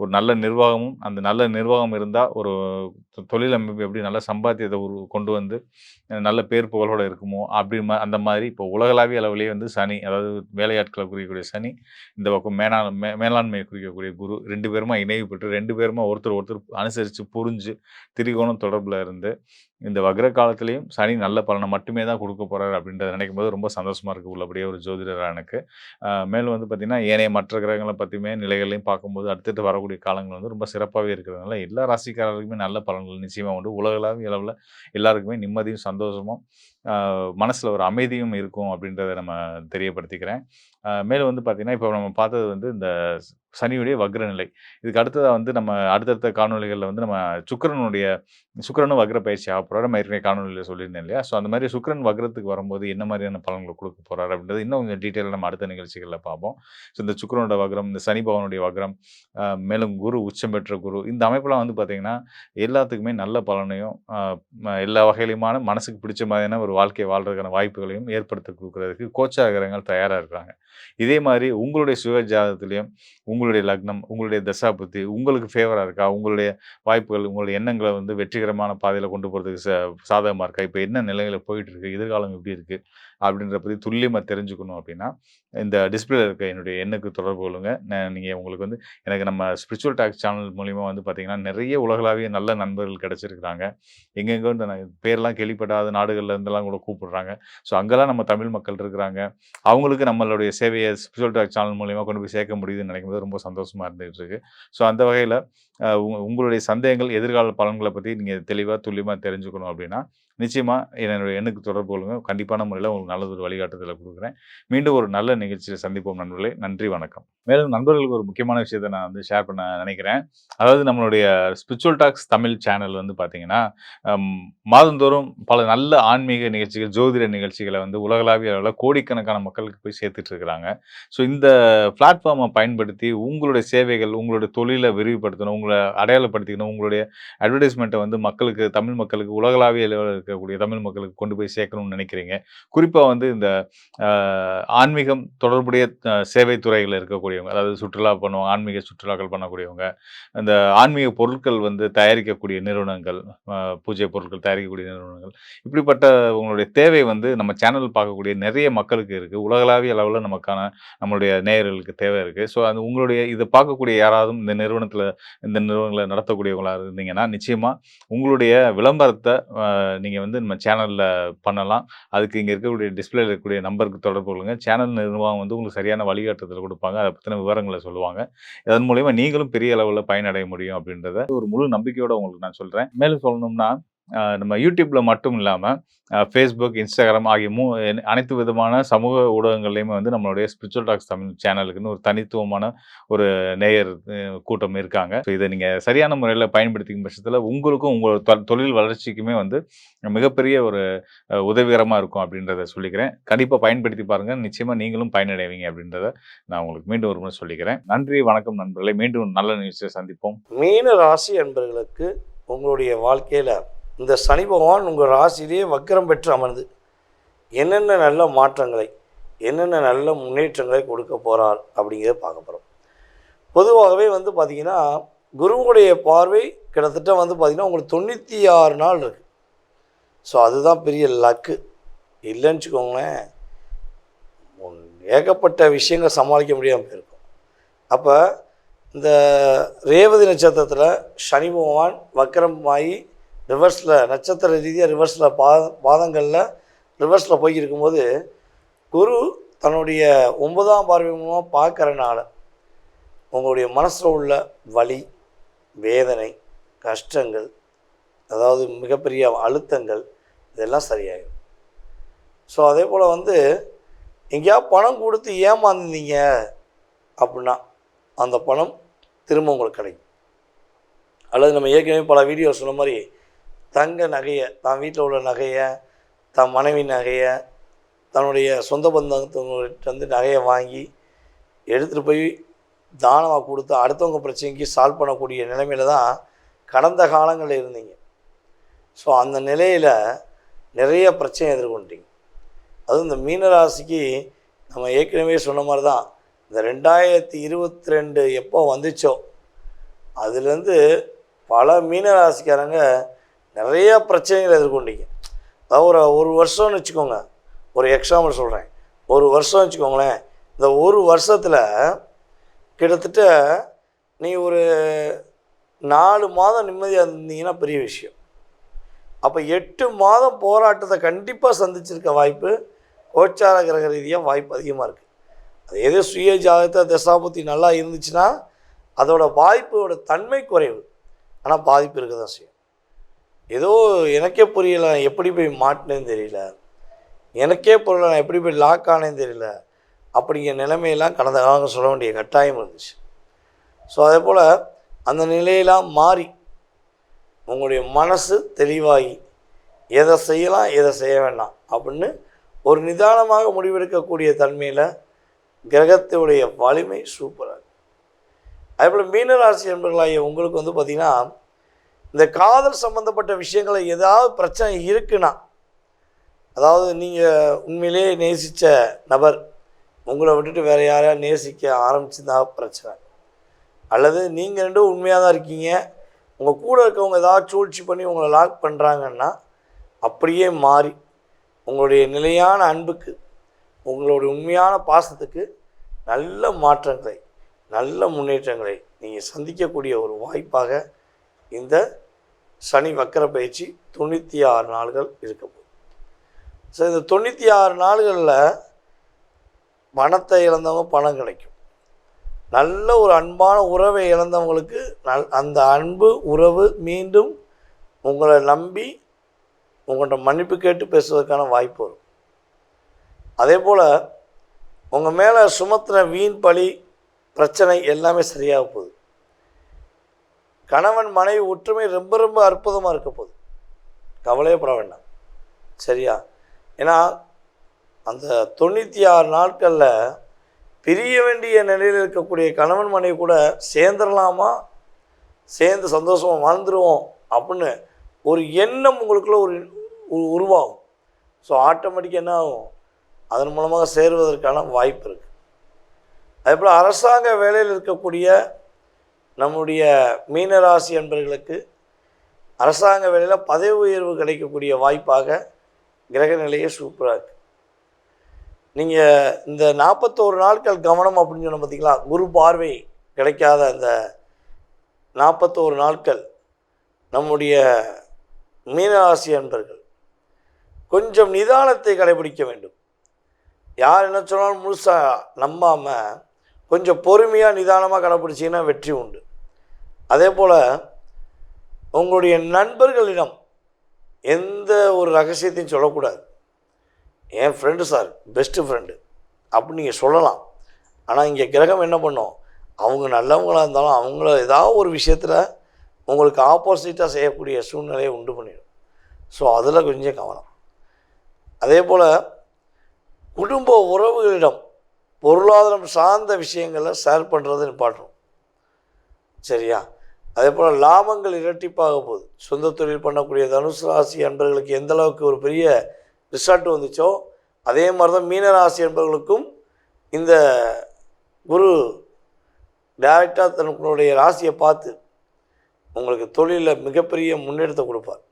ஒரு நல்ல நிர்வாகமும், அந்த நல்ல நிர்வாகம் இருந்தா ஒரு தொழில் அமைப்பு எப்படி நல்ல சம்பாத்தியத்த கொண்டு வந்து நல்ல பேர் புகழோட இருக்குமோ, அப்படி அந்த மாதிரி இப்போ உலகளாவிய அளவிலேயே வந்து சனி, அதாவது வேலையாட்கள குறிக்கக்கூடிய சனி, இந்த பக்கம் மேலாண்மையை குறிக்கக்கூடிய குரு 2 பேருமா இணைவு பெற்று 2 பேருமா ஒருத்தர் ஒருத்தர் அனுசரிச்சு, புரிஞ்சு, திரிகோணம் தொடர்புல இருந்து இந்த வக்ர காலத்திலேயும் சனி நல்ல பலனை மட்டுமே தான் குடுக்க போறாரு அப்படின்றத நினைக்கும்போது ரொம்ப சந்தோஷமா இருக்கு உள்ளபடியே ஒரு ஜோதிடரா எனக்கு. மேலும் வந்து பார்த்தீங்கன்னா, ஏனைய மற்ற கிரகங்கள பத்தியுமே நிலைகளையும் பார்க்கும்போது அடுத்தடுத்து வரக்கூடிய காலங்கள் வந்து ரொம்ப சிறப்பாவே இருக்கிறதுனால, எல்லா ராசிக்காரர்களுக்குமே நல்ல பலன்கள் நிச்சயமா உண்டு. உலகளாவிய அளவுல எல்லாருக்குமே நிம்மதியும், சந்தோஷமும், மனசுல ஒரு அமைதியும் இருக்கும் அப்படின்றத நம்ம தெரியப்படுத்திக்கிறேன். மேலும் வந்து பார்த்தீங்கன்னா, இப்போ நம்ம பார்த்தது வந்து இந்த சனியுடைய வக்ர நிலை. இதுக்கு அடுத்ததா வந்து நம்ம அடுத்தடுத்த காணொளிகள்ல வந்து நம்ம சுக்கிரனும் வக்ர பயிற்சி ஆகப் போறாரு. நம்ம ஏற்கனவே காணொளியில சொல்லியிருந்தேன் இல்லையா? ஸோ அந்த மாரி சுக்கிரன் வக்ரத்துக்கு வரும்போது என்ன மாரியான பலன்கள குடுக்க போறாரு அப்படின்றது இன்னும் கொஞ்சம் டீட்டெயிலா நம்ம அடுத்த நிகழ்ச்சிகள்ல பார்ப்போம். ஸோ இந்த சுக்கிரனோட வக்ரம், இந்த சனி பகவானுடைய வக்ரம், மேலும் குரு உச்சம் பெற்ற குரு, இந்த அமைப்புலாம் வந்து பார்த்தீங்கன்னா, எல்லாத்துக்குமே நல்ல பலனையும், எல்லா வகையிலுமான மனசுக்கு பிடிச்ச மாதிரியான ஒரு வாழ்க்கைய வாழ்றதுக்கான வாய்ப்புகளையும் ஏற்படுத்தி குடுக்குறதுக்கு கோச்சார கிரகங்கள் தயாரா இருக்கிறாங்க. இதே மாதிரி உங்களுடைய சுய ஜாதகத்திலையும் உங்களுடைய லக்னம், உங்களுடைய தசாபுத்தி உங்களுக்கு ஃபேவரா இருக்கா? உங்களுடைய வாய்ப்புகள், உங்களுடைய எண்ணங்கள வந்து வெற்றிகரமான பாதையில கொண்டு போறதுக்கு சாதகமா இருக்கா? இப்ப என்ன நிலையில போயிட்டு இருக்கு? எதிர்காலம் எப்படி இருக்கு? அப்படின்றத பத்தி துல்லியமா தெரிஞ்சுக்கணும் அப்படின்னா, இந்த டிஸ்ப்ளேல இருக்க என்னுடைய எண்ணுக்கு தொடர்பு கொள்ளுங்க. நீங்க உங்களுக்கு வந்து எனக்கு நம்ம ஸ்பிரிச்சுவல் டாக் சேனல் மூலியமா வந்து பார்த்தீங்கன்னா, நிறைய உலகளாவிய நல்ல நண்பர்கள் கிடைச்சிருக்கிறாங்க. எங்கெங்கோ இந்த பேர்லாம் கேள்விப்படாத நாடுகள்ல இருந்தெல்லாம் கூட கூப்பிடுறாங்க. ஸோ அங்கலாம் நம்ம தமிழ் மக்கள் இருக்கிறாங்க. அவங்களுக்கு நம்மளுடைய சேவைய ஸ்பிரிச்சுவல் டாக் சேனல் மூலியமா கொண்டு போய் சேர்க்க முடியுதுன்னு நினைக்கும்போது ரொம்ப சந்தோஷமா இருந்துகிட்டு இருக்கு. ஸோ அந்த வகையில உங்களுடைய சந்தேகங்கள், எதிர்கால பலன்கள பத்தி நீங்க தெளிவா, துல்லியமா தெரிஞ்சுக்கணும் அப்படின்னா, நிச்சயமா என்னுடைய எண்ணுக்கு தொடர்பு கொள்ளுங்க. கண்டிப்பான முறையில உங்களுக்கு நல்லதொரு வழிகாட்டுதல குடுக்குறேன். மீண்டும் ஒரு நல்ல நிகழ்ச்சியில சந்திப்போம் நண்பர்களே. நன்றி, வணக்கம். மேலும் நண்பர்களுக்கு ஒரு முக்கியமான விஷயத்த நான் வந்து ஷேர் பண்ண நினைக்கிறேன். அதாவது நம்மளுடைய ஸ்பிரிச்சுவல் டாக்ஸ் தமிழ் சேனல் வந்து பார்த்தீங்கன்னா, அம் மாதந்தோறும் பல நல்ல ஆன்மீக நிகழ்ச்சிகள், ஜோதிட நிகழ்ச்சிகள வந்து உலகளாவிய அளவுல கோடிக்கணக்கான மக்களுக்கு போய் சேர்த்துட்டு இருக்கிறாங்க. ஸோ இந்த பிளாட்ஃபார்ம பயன்படுத்தி உங்களுடைய சேவைகள், உங்களுடைய தொழில விரிவுபடுத்தணும், உங்கள அடையாளப்படுத்திக்கணும், உங்களுடைய அட்வர்டைஸ்மென்ட்ட வந்து மக்களுக்கு, தமிழ் மக்களுக்கு, உலகளாவிய அளவுல இருக்கக்கூடிய தமிழ் மக்களுக்கு கொண்டு போய் சேர்க்கணும்னு நினைக்கிறீங்க. குறிப்பா வந்து இந்த அ ஆன்மீகம் தொடர்புடைய சேவை துறைகள்ல இருக்கக்கூடியவங்க, அதாவது சுற்றுலா பண்ணுவாங்க, ஆன்மீக சுற்றுலாக்கள் பண்ணக்கூடியவங்க, அந்த ஆன்மீக பொருட்கள் வந்து தயாரிக்கக்கூடிய நிறுவனங்கள், பூஜை பொருட்கள் தயாரிக்கக்கூடிய நிறுவனங்கள், இப்படிப்பட்ட உங்களுடைய தேவை வந்து நம்ம சேனல் பார்க்கக்கூடிய நிறைய மக்களுக்கு இருக்கு. உலகளாவிய அளவுல நம்மளுடைய நேயர்களுக்கு தேவை இருக்கு. ஸோ அது உங்களுடைய இத பார்க்கக்கூடிய யாராவதும் இந்த நிறுவனங்கள நடத்தக்கூடியவங்களா இருந்தீங்கன்னா, நிச்சயமா உங்களுடைய விளம்பரத்த நீங்க வந்து நம்ம சேனல்ல பண்ணலாம். அதுக்கு இங்க இருக்கக்கூடிய டிஸ்ப்ளேல இருக்கக்கூடிய நம்பருக்கு தொடர்பு கொள்ளுங்க. சேனல் நிர்வாகம் வந்து உங்களுக்கு சரியான வழிகாட்டுதல் குடுப்பாங்க. அத பத்தின விவரங்கள சொல்லுவாங்க. அதன் மூலியமா நீங்களும் பெரிய அளவுல பயனடைய முடியும் அப்படின்றத ஒரு முழு நம்பிக்கையோட உங்களுக்கு நான் சொல்றேன். மேலும் சொல்லணும்னா, நம்ம YouTubeல மட்டும் இல்லாம, Facebook, Instagram ஆகிய அனைத்து விதமான சமூக ஊடகங்கள்லயுமே வந்து நம்மளுடைய ஸ்பிரிச்சுவல் டாக்ஸ் தமிழ் சேனலுக்குன்னு ஒரு தனித்துவமான ஒரு நேயர் கூட்டம் இருக்காங்க. ஸோ இத நீங்க சரியான முறையில பயன்படுத்திக்கும் பட்சத்தில உங்களுக்கும் உங்களோட தொழில் வளர்ச்சிக்குமே வந்து மிகப்பெரிய ஒரு உதவிகரமா இருக்கும் அப்படின்றத சொல்லிக்கிறேன். கண்டிப்பா பயன்படுத்தி பாருங்க. நிச்சயமா நீங்களும் பயனடைவீங்க அப்படின்றத நான் உங்களுக்கு மீண்டும் ஒரு முறை சொல்லிக்கிறேன். நன்றி, வணக்கம் நண்பர்களே. மீண்டும் நல்ல நிகழ்ச்சியில சந்திப்போம். மீன ராசி என்பவர்களுக்கு உங்களுடைய வாழ்க்கையில் இந்த சனி பகவான் உங்கள் ராசியிலேயே வக்கரம் பெற்று அமர்ந்து என்னென்ன நல்ல மாற்றங்களை, என்னென்ன நல்ல முன்னேற்றங்களை கொடுக்க போகிறார் அப்படிங்கிறத பார்க்க போகிறோம். பொதுவாகவே வந்து பார்த்திங்கன்னா, குருவுடைய பார்வை கிட்டத்தட்ட வந்து பார்த்திங்கன்னா உங்களுக்கு 96 நாள் இருக்குது. ஸோ அதுதான் பெரிய லக்கு. இல்லைன்னு வச்சுக்கோங்களேன், ஏகப்பட்ட விஷயங்கள் சமாளிக்க முடியாமல் போயிருக்கும். அப்போ இந்த ரேவதி நட்சத்திரத்தில் சனி பகவான் வக்கரமாகி ரிவர்ஸில், நட்சத்திர ரீதியாக ரிவர்ஸில் பாதங்களில் ரிவர்ஸில் போய்க்கிருக்கும்போது, குரு தன்னுடைய 9ஆம் பார்வை மூலமாக பார்க்குறனால உங்களுடைய மனசில் உள்ள வலி, வேதனை, கஷ்டங்கள், அதாவது மிகப்பெரிய அழுத்தங்கள் இதெல்லாம் சரியாயிடும். ஸோ அதே போல் வந்து எங்கேயாவது பணம் கொடுத்து ஏமாந்தீங்க அப்படின்னா அந்த பணம் திரும்ப உங்களுக்கு கிடைக்கும். அல்லது நம்ம ஏற்கனவே பல வீடியோ சொன்ன மாதிரி தங்க நகையை, தான் வீட்டில் உள்ள நகையை, தன் மனைவி நகையை, தன்னுடைய சொந்த பந்தங்கள்கிட்ட வந்து நகையை வாங்கி எடுத்துகிட்டு போய் தானமாக கொடுத்து அடுத்தவங்க பிரச்சனைக்கு சால்வ் பண்ணக்கூடிய நிலைமையில் தான் கடந்த காலங்களில் இருந்தீங்க. ஸோ அந்த நிலையில் நிறைய பிரச்சனை எதிர்கொண்டீங்க. அதுவும் இந்த மீனராசிக்கு நம்ம ஏற்கனவே சொன்ன மாதிரி தான், இந்த 2022 எப்போ வந்துச்சோ அதுலேருந்து பல மீனராசிக்காரங்க நிறைய பிரச்சனைகள் எதிர்கொண்டீங்க. அதாவது ஒரு வருஷம்னு வச்சுக்கோங்க, ஒரு எக்ஸாம்பிள் சொல்கிறேன், ஒரு வருஷம் வச்சுக்கோங்களேன். இந்த ஒரு வருஷத்தில் கிட்டத்தட்ட நீ ஒரு 4 மாதம் நிம்மதியாக இருந்தீங்கன்னா பெரிய விஷயம். அப்போ 8 மாதம் போராட்டத்தை கண்டிப்பாக சந்திச்சிருக்க வாய்ப்பு கோச்சார கிரக ரீதியாக வாய்ப்பு அதிகமாக இருக்குது. அது எது சுய ஜாதகத்தை தசாபுத்தி நல்லா இருந்துச்சுன்னா அதோட வாய்ப்போட தன்மை குறைவு, ஆனால் பாதிப்பு இருக்க தான் செய்யும். ஏதோ எனக்கே புரியலை, எப்படி போய் மாட்டினேன்னு தெரியல, எனக்கே புரியல, நான் எப்படி போய் லாக் ஆனேன்னு தெரியல, அப்படிங்கிற நிலைமையெல்லாம் கடந்த காலங்கள் சொல்ல வேண்டிய கட்டாயம் இருந்துச்சு. ஸோ அதே போல் அந்த நிலையெல்லாம் மாறி உங்களுடைய மனசு தெளிவாகி எதை செய்யலாம் எதை செய்ய வேண்டாம் அப்படின்னு ஒரு நிதானமாக முடிவெடுக்கக்கூடிய தன்மையில் கிரகத்துடைய வலிமை சூப்பராக. அதேபோல் மீனராசி என்பவர்களாகிய உங்களுக்கு வந்து பார்த்திங்கன்னா, இந்த காதல் சம்மந்தப்பட்ட விஷயங்களை ஏதாவது பிரச்சனை இருக்குன்னா, அதாவது நீங்கள் உண்மையிலே நேசித்த நபர் உங்களை விட்டுட்டு வேறு யாரையா நேசிக்க ஆரம்பிச்சுருந்தா பிரச்சனை. அல்லது நீங்கள் ரெண்டும் உண்மையாக தான் இருக்கீங்க, உங்கள் கூட இருக்கவங்க ஏதாவது சூழ்ச்சி பண்ணி உங்களை லாக் பண்ணுறாங்கன்னா அப்படியே மாறி உங்களுடைய நிலையான அன்புக்கு, உங்களுடைய உண்மையான பாசத்துக்கு நல்ல மாற்றங்களை, நல்ல முன்னேற்றங்களை நீங்கள் சந்திக்கக்கூடிய ஒரு வாய்ப்பாக இந்த சனி வக்கர பயிற்சி 96 நாள்கள் இருக்க போகுது. ஸோ இந்த 96 நாள்களில் பணத்தை இழந்தவங்க பணம் கிடைக்கும். நல்ல ஒரு அன்பான உறவை இழந்தவங்களுக்கு அந்த அன்பு உறவு மீண்டும் உங்களை நம்பி உங்கள்கிட்ட மன்னிப்பு கேட்டு பேசுவதற்கான வாய்ப்பு வரும். அதே போல் உங்கள் மேலே சுமத்துன வீண் பழி பிரச்சனை எல்லாமே சரியாக போகுது. கணவன் மனைவி ஒற்றுமை ரொம்ப ரொம்ப அற்புதமாக இருக்க போகுது. கவலையப்பட வேண்டாம். சரியா? ஏன்னா அந்த 96 நாட்களில் பிரிய வேண்டிய நிலையில் இருக்கக்கூடிய கணவன் மனைவி கூட சேர்ந்துடலாமா, சேர்ந்து சந்தோஷமாக வாழ்ந்துருவோம் அப்படின்னு ஒரு எண்ணம் உங்களுக்குள்ள ஒரு உருவாகும். ஸோ ஆட்டோமேட்டிக்காக என்ன ஆகும், அதன் மூலமாக சேருவதற்கான வாய்ப்பு இருக்குது. அதேபோல் அரசாங்க வேலையில் இருக்கக்கூடிய நம்முடைய மீனராசி என்பவர்களுக்கு அரசாங்க வேலையில் பதவி உயர்வு கிடைக்கக்கூடிய வாய்ப்பாக கிரக நிலையே சூப்பராக இருக்குது. நீங்கள் இந்த 41 நாட்கள் கவனம் அப்படின்னு சொன்ன பார்த்தீங்களா, குரு பார்வை கிடைக்காத அந்த 41 நாட்கள் நம்முடைய மீனராசி அன்பர்கள் கொஞ்சம் நிதானத்தை கடைபிடிக்க வேண்டும். யார் என்ன சொன்னாலும் முழுசாக நம்பாமல் கொஞ்சம் பொறுமையாக நிதானமாக கடைப்பிடிச்சிங்கன்னா வெற்றி உண்டு. அதே போல் உங்களுடைய நண்பர்களிடம் எந்த ஒரு ரகசியத்தையும் சொல்லக்கூடாது. என் ஃப்ரெண்டு சார், பெஸ்ட்டு ஃப்ரெண்டு அப்படின்னு நீங்கள் சொல்லலாம். ஆனால் இங்கே கிரகம் என்ன பண்ணும், அவங்க நல்லவங்களாக இருந்தாலும் அவங்கள ஏதாவது ஒரு விஷயத்தில் உங்களுக்கு ஆப்போசிட்டாக செய்யக்கூடிய சூழ்நிலையை உண்டு பண்ணிடும். ஸோ அதில் கொஞ்சம் கவனம். அதே போல் குடும்ப உறவுகளிடம் பொருளாதாரம் சார்ந்த விஷயங்களில் ஷேர் பண்ணுறது நிப்பாட்டணும். சரியா? அதே போல் லாபங்கள் இரட்டிப்பாக போகுது. சொந்த தொழில் பண்ணக்கூடிய தனுசு ராசி அன்பர்களுக்கு எந்த அளவுக்கு ஒரு பெரிய ரிசல்ட் வந்துச்சோ அதே மாதிரி தான் மீனராசி அன்பர்களுக்கும் இந்த குரு டைரெக்டாக தன்னுடைய ராசியை பார்த்து உங்களுக்கு தொழிலில் மிகப்பெரிய முன்னேற்றத்தை கொடுப்பார்.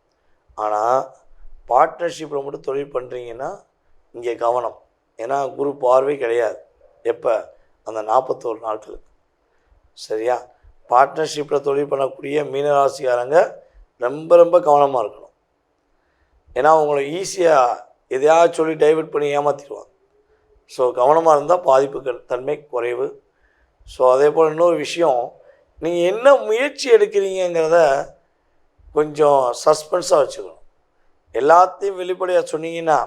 ஆனால் பார்ட்னர்ஷிப்பில் மட்டும் தொழில் பண்ணுறீங்கன்னா இங்கே கவனம். ஏன்னா குரு பார்வை கிடையாது. எப்போ? அந்த 41 நாட்களுக்கு. சரியா? பார்ட்னர்ஷிப்பில் தொழில் பண்ணக்கூடிய மீனராசிக்காரங்க ரொம்ப ரொம்ப கவனமாக இருக்கணும். ஏன்னா அவங்கள ஈஸியாக எதையாவது சொல்லி டைவெர்ட் பண்ணி ஏமாற்றிடுவாங்க. ஸோ கவனமாக இருந்தால் பாதிப்பு தன்மை குறைவு. ஸோ அதே போல் இன்னொரு விஷயம், நீங்கள் என்ன முயற்சி எடுக்கிறீங்கிறத கொஞ்சம் சஸ்பென்ஸாக வச்சுக்கணும். எல்லாத்தையும் வெளிப்படையாக சொன்னீங்கன்னா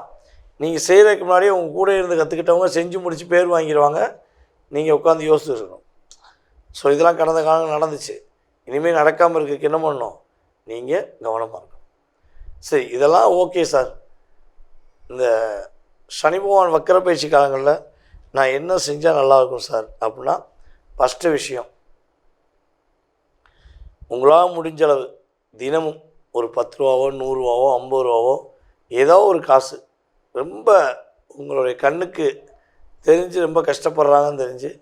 நீங்கள் செய்கிறதுக்கு முன்னாடியே உங்கள் கூட இருந்து கற்றுக்கிட்டவங்க செஞ்சு முடித்து பேர் வாங்கிடுவாங்க. நீங்கள் உட்காந்து யோசிச்சுருக்கணும். ஸோ இதெல்லாம் கடந்த காலம் நடந்துச்சு. இனிமேல் நடக்காமல் இருக்கிறதுக்கு என்ன பண்ணணும், நீங்கள் கவனமாக இருக்கணும். சரி, இதெல்லாம் ஓகே சார். இந்த சனி பகவான் வக்கர பயிற்சி காலங்களில் நான் என்ன செஞ்சால் நல்லாயிருக்கும் சார் அப்படின்னா, ஃபஸ்ட்டு விஷயம், உங்களால் முடிஞ்ச அளவு தினமும் ஒரு 10 ரூபாவோ 100 ரூபாவோ 50 ரூபாவோ ஏதோ ஒரு காசு, ரொம்ப உங்களுடைய கண்ணுக்கு தெரிஞ்சு ரொம்ப கஷ்டப்படுறாங்கன்னு தெரிஞ்சு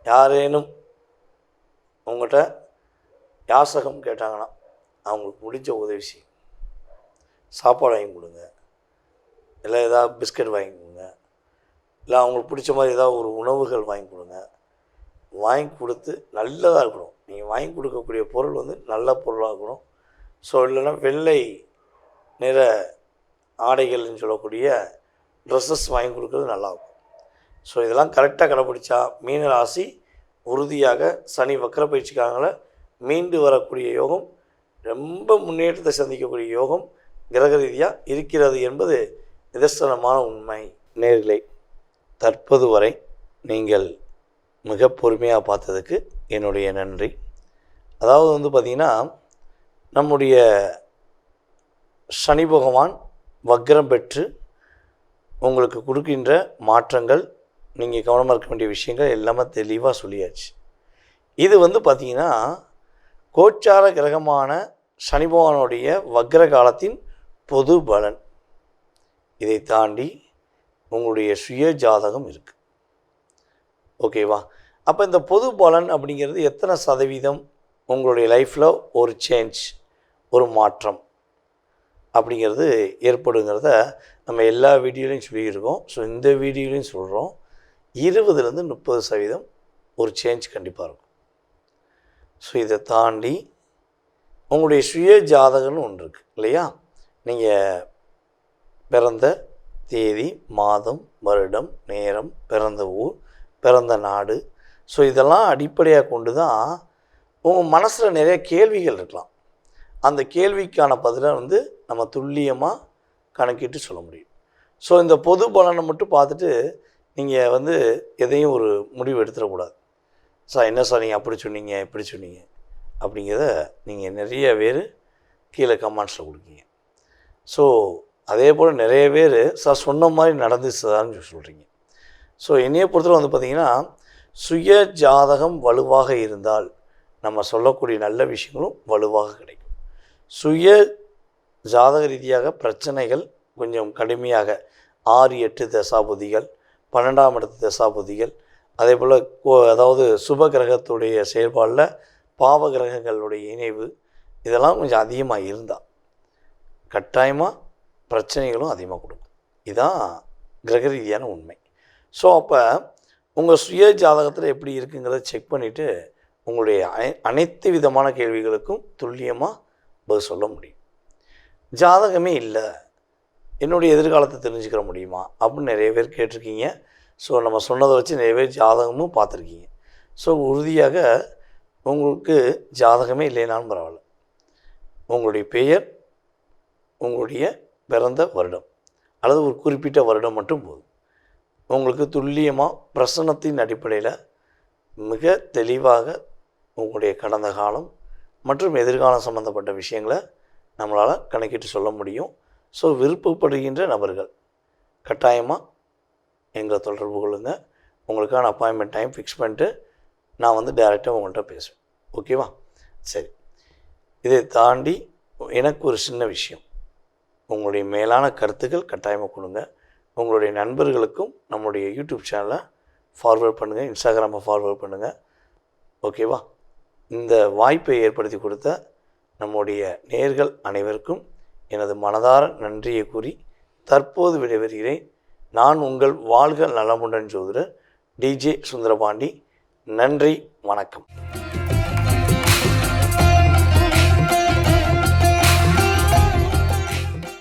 யாரேனும் உங்கள்கிட்ட யாசகம் கேட்டாங்கன்னா அவங்களுக்கு முடிஞ்ச உதவி செய்யும். சாப்பாடு வாங்கி கொடுங்க, இல்லை ஏதாவது பிஸ்கட் வாங்கி கொடுங்க, இல்லை அவங்களுக்கு பிடிச்ச மாதிரி ஏதாவது ஒரு உணவுகள் வாங்கி கொடுங்க. வாங்கி கொடுத்து நல்லதாக இருக்கணும். நீங்கள் வாங்கி கொடுக்கக்கூடிய பொருள் வந்து நல்ல பொருளாக இருக்கணும். ஸோ இல்லைன்னா வெள்ளை நிற ஆடைகள்னு சொல்லக்கூடிய ட்ரெஸ்ஸஸ் வாங்கி கொடுக்குறது நல்லாயிருக்கும். ஸோ இதெல்லாம் கரெக்டாக கடைப்பிடிச்சா மீன ராசி உறுதியாக சனி வக்கர பயிற்சிக்காரங்கள மீண்டு வரக்கூடிய யோகம், ரொம்ப முன்னேற்றத்தை சந்திக்கக்கூடிய யோகம் கிரக ரீதியாக இருக்கிறது என்பது நிதர்சனமான உண்மை. நேயர்களே, தற்போது வரை நீங்கள் மிக பொறுமையாக பார்த்ததுக்கு என்னுடைய நன்றி. அதாவது வந்து பார்த்திங்கன்னா, நம்முடைய சனி பகவான் வக்ரம் பெற்று உங்களுக்கு கொடுக்கின்ற மாற்றங்கள், நீங்கள் கவனமாக இருக்க வேண்டிய விஷயங்கள் எல்லாமே தெளிவாக சொல்லியாச்சு. இது வந்து பார்த்திங்கன்னா கோச்சார கிரகமான சனி பகவானுடைய வக்ர காலத்தின் பொது பலன். இதை தாண்டி உங்களுடைய சுய ஜாதகம் இருக்குது. ஓகேவா? அப்போ இந்த பொது பலன் அப்படிங்கிறது எத்தனை சதவீதம் உங்களுடைய லைஃப்பில் ஒரு சேஞ்ச், ஒரு மாற்றம் அப்படிங்கிறது ஏற்படுங்கிறத நம்ம எல்லா வீடியோலையும் சொல்லியிருக்கோம். ஸோ இந்த வீடியோலையும் சொல்கிறோம். 20-30% ஒரு சேஞ்ச் கண்டிப்பாக இருக்கும். ஸோ இதை தாண்டி உங்களுடைய சுய ஜாதகம்னு ஒன்று இருக்குது இல்லையா? நீங்கள் பிறந்த தேதி, மாதம், வருடம், நேரம், பிறந்த ஊர், பிறந்த நாடு, ஸோ இதெல்லாம் அடிப்படையாக கொண்டு தான் உங்கள் மனசில் நிறைய கேள்விகள் இருக்கலாம். அந்த கேள்விக்கான பதிலை வந்து நம்ம துல்லியமாக கணக்கிட்டு சொல்ல முடியும். ஸோ இந்த பொது பலனை மட்டும் பார்த்துட்டு நீங்கள் வந்து எதையும் ஒரு முடிவு எடுத்துடக்கூடாது. சார் என்ன சார் நீங்கள் அப்படி சொன்னீங்க, இப்படி சொன்னீங்க அப்படிங்கிறத நீங்கள் நிறைய பேர் கீழே கமெண்ட்ஸில் கொடுக்கீங்க. ஸோ அதே போல் நிறைய பேர் சார் சொன்ன மாதிரி நடந்துச்சுதான்னு சொல்கிறீங்க. ஸோ என்னையை பொறுத்தவரை வந்து பார்த்திங்கன்னா, சுய ஜாதகம் வலுவாக இருந்தால் நம்ம சொல்லக்கூடிய நல்ல விஷயங்களும் வலுவாக கிடைக்கும். சுய ஜாதக ரீதியாக பிரச்சனைகள் கொஞ்சம் கடுமையாக 6-8 தசாபதிகள், 12ஆம் இடத்து தசாபதிகள், அதே போல் அதாவது சுப கிரகத்துடைய செயல்பாடில் பாவ கிரகங்களுடைய இணைவு, இதெல்லாம் கொஞ்சம் அதிகமாக இருந்தால் கட்டாயமாக பிரச்சனைகளும் அதிகமாக கொடுக்கும். இதுதான் கிரக ரீதியான உண்மை. ஸோ அப்போ உங்கள் சுய ஜாதகத்தில் எப்படி இருக்குங்கிறத செக் பண்ணிவிட்டு உங்களுடைய அனைத்து விதமான கேள்விகளுக்கும் துல்லியமாக பதில் சொல்ல முடியும். ஜாதகமே இல்லை, என்னுடைய எதிர்காலத்தை தெரிஞ்சுக்கிற முடியுமா அப்படின்னு நிறைய பேர் கேட்டிருக்கீங்க. ஸோ நம்ம சொன்னதை வச்சு நிறைய பேர் ஜாதகமும் பார்த்துருக்கீங்க. ஸோ உறுதியாக உங்களுக்கு ஜாதகமே இல்லைனாலும் பரவாயில்ல, உங்களுடைய பெயர், உங்களுடைய பிறந்த வருடம் அல்லது ஒரு குறிப்பிட்ட வருடம் மட்டும் போதும். உங்களுக்கு துல்லியமாக பிரசன்னத்தின் அடிப்படையில் மிக தெளிவாக உங்களுடைய கடந்த காலம் மற்றும் எதிர்காலம் சம்மந்தப்பட்ட விஷயங்களை நம்மளால் கணக்கிட்டு சொல்ல முடியும். ஸோ விருப்பப்படுகின்ற நபர்கள் கட்டாயமாக எங்களை தொடர்பு கொள்ளுங்க. உங்களுக்கான அப்பாயின்மெண்ட் டைம் ஃபிக்ஸ் பண்ணிட்டு நான் வந்து டைரெக்டாக உங்கள்கிட்ட பேசுவேன். ஓகேவா? சரி, இதை தாண்டி எனக்கு ஒரு சின்ன விஷயம், உங்களுடைய மேலான கருத்துக்கள் கட்டாயமாக கொடுங்க. உங்களுடைய நண்பர்களுக்கும் நம்முடைய யூடியூப் சேனலை ஃபார்வர்ட் பண்ணுங்கள், இன்ஸ்டாகிராமை ஃபார்வர்ட் பண்ணுங்கள். ஓகேவா? இந்த வாய்ப்பை ஏற்படுத்தி கொடுத்த நம்முடைய நேயர்கள் அனைவருக்கும் எனது மனதார நன்றியை கூறி தற்போது விடைபெறுகிறேன். நான் உங்கள் வாழ்க நலமுடன் ஜோதிடர் DJ சுந்தரபாண்டி. நன்றி, வணக்கம்.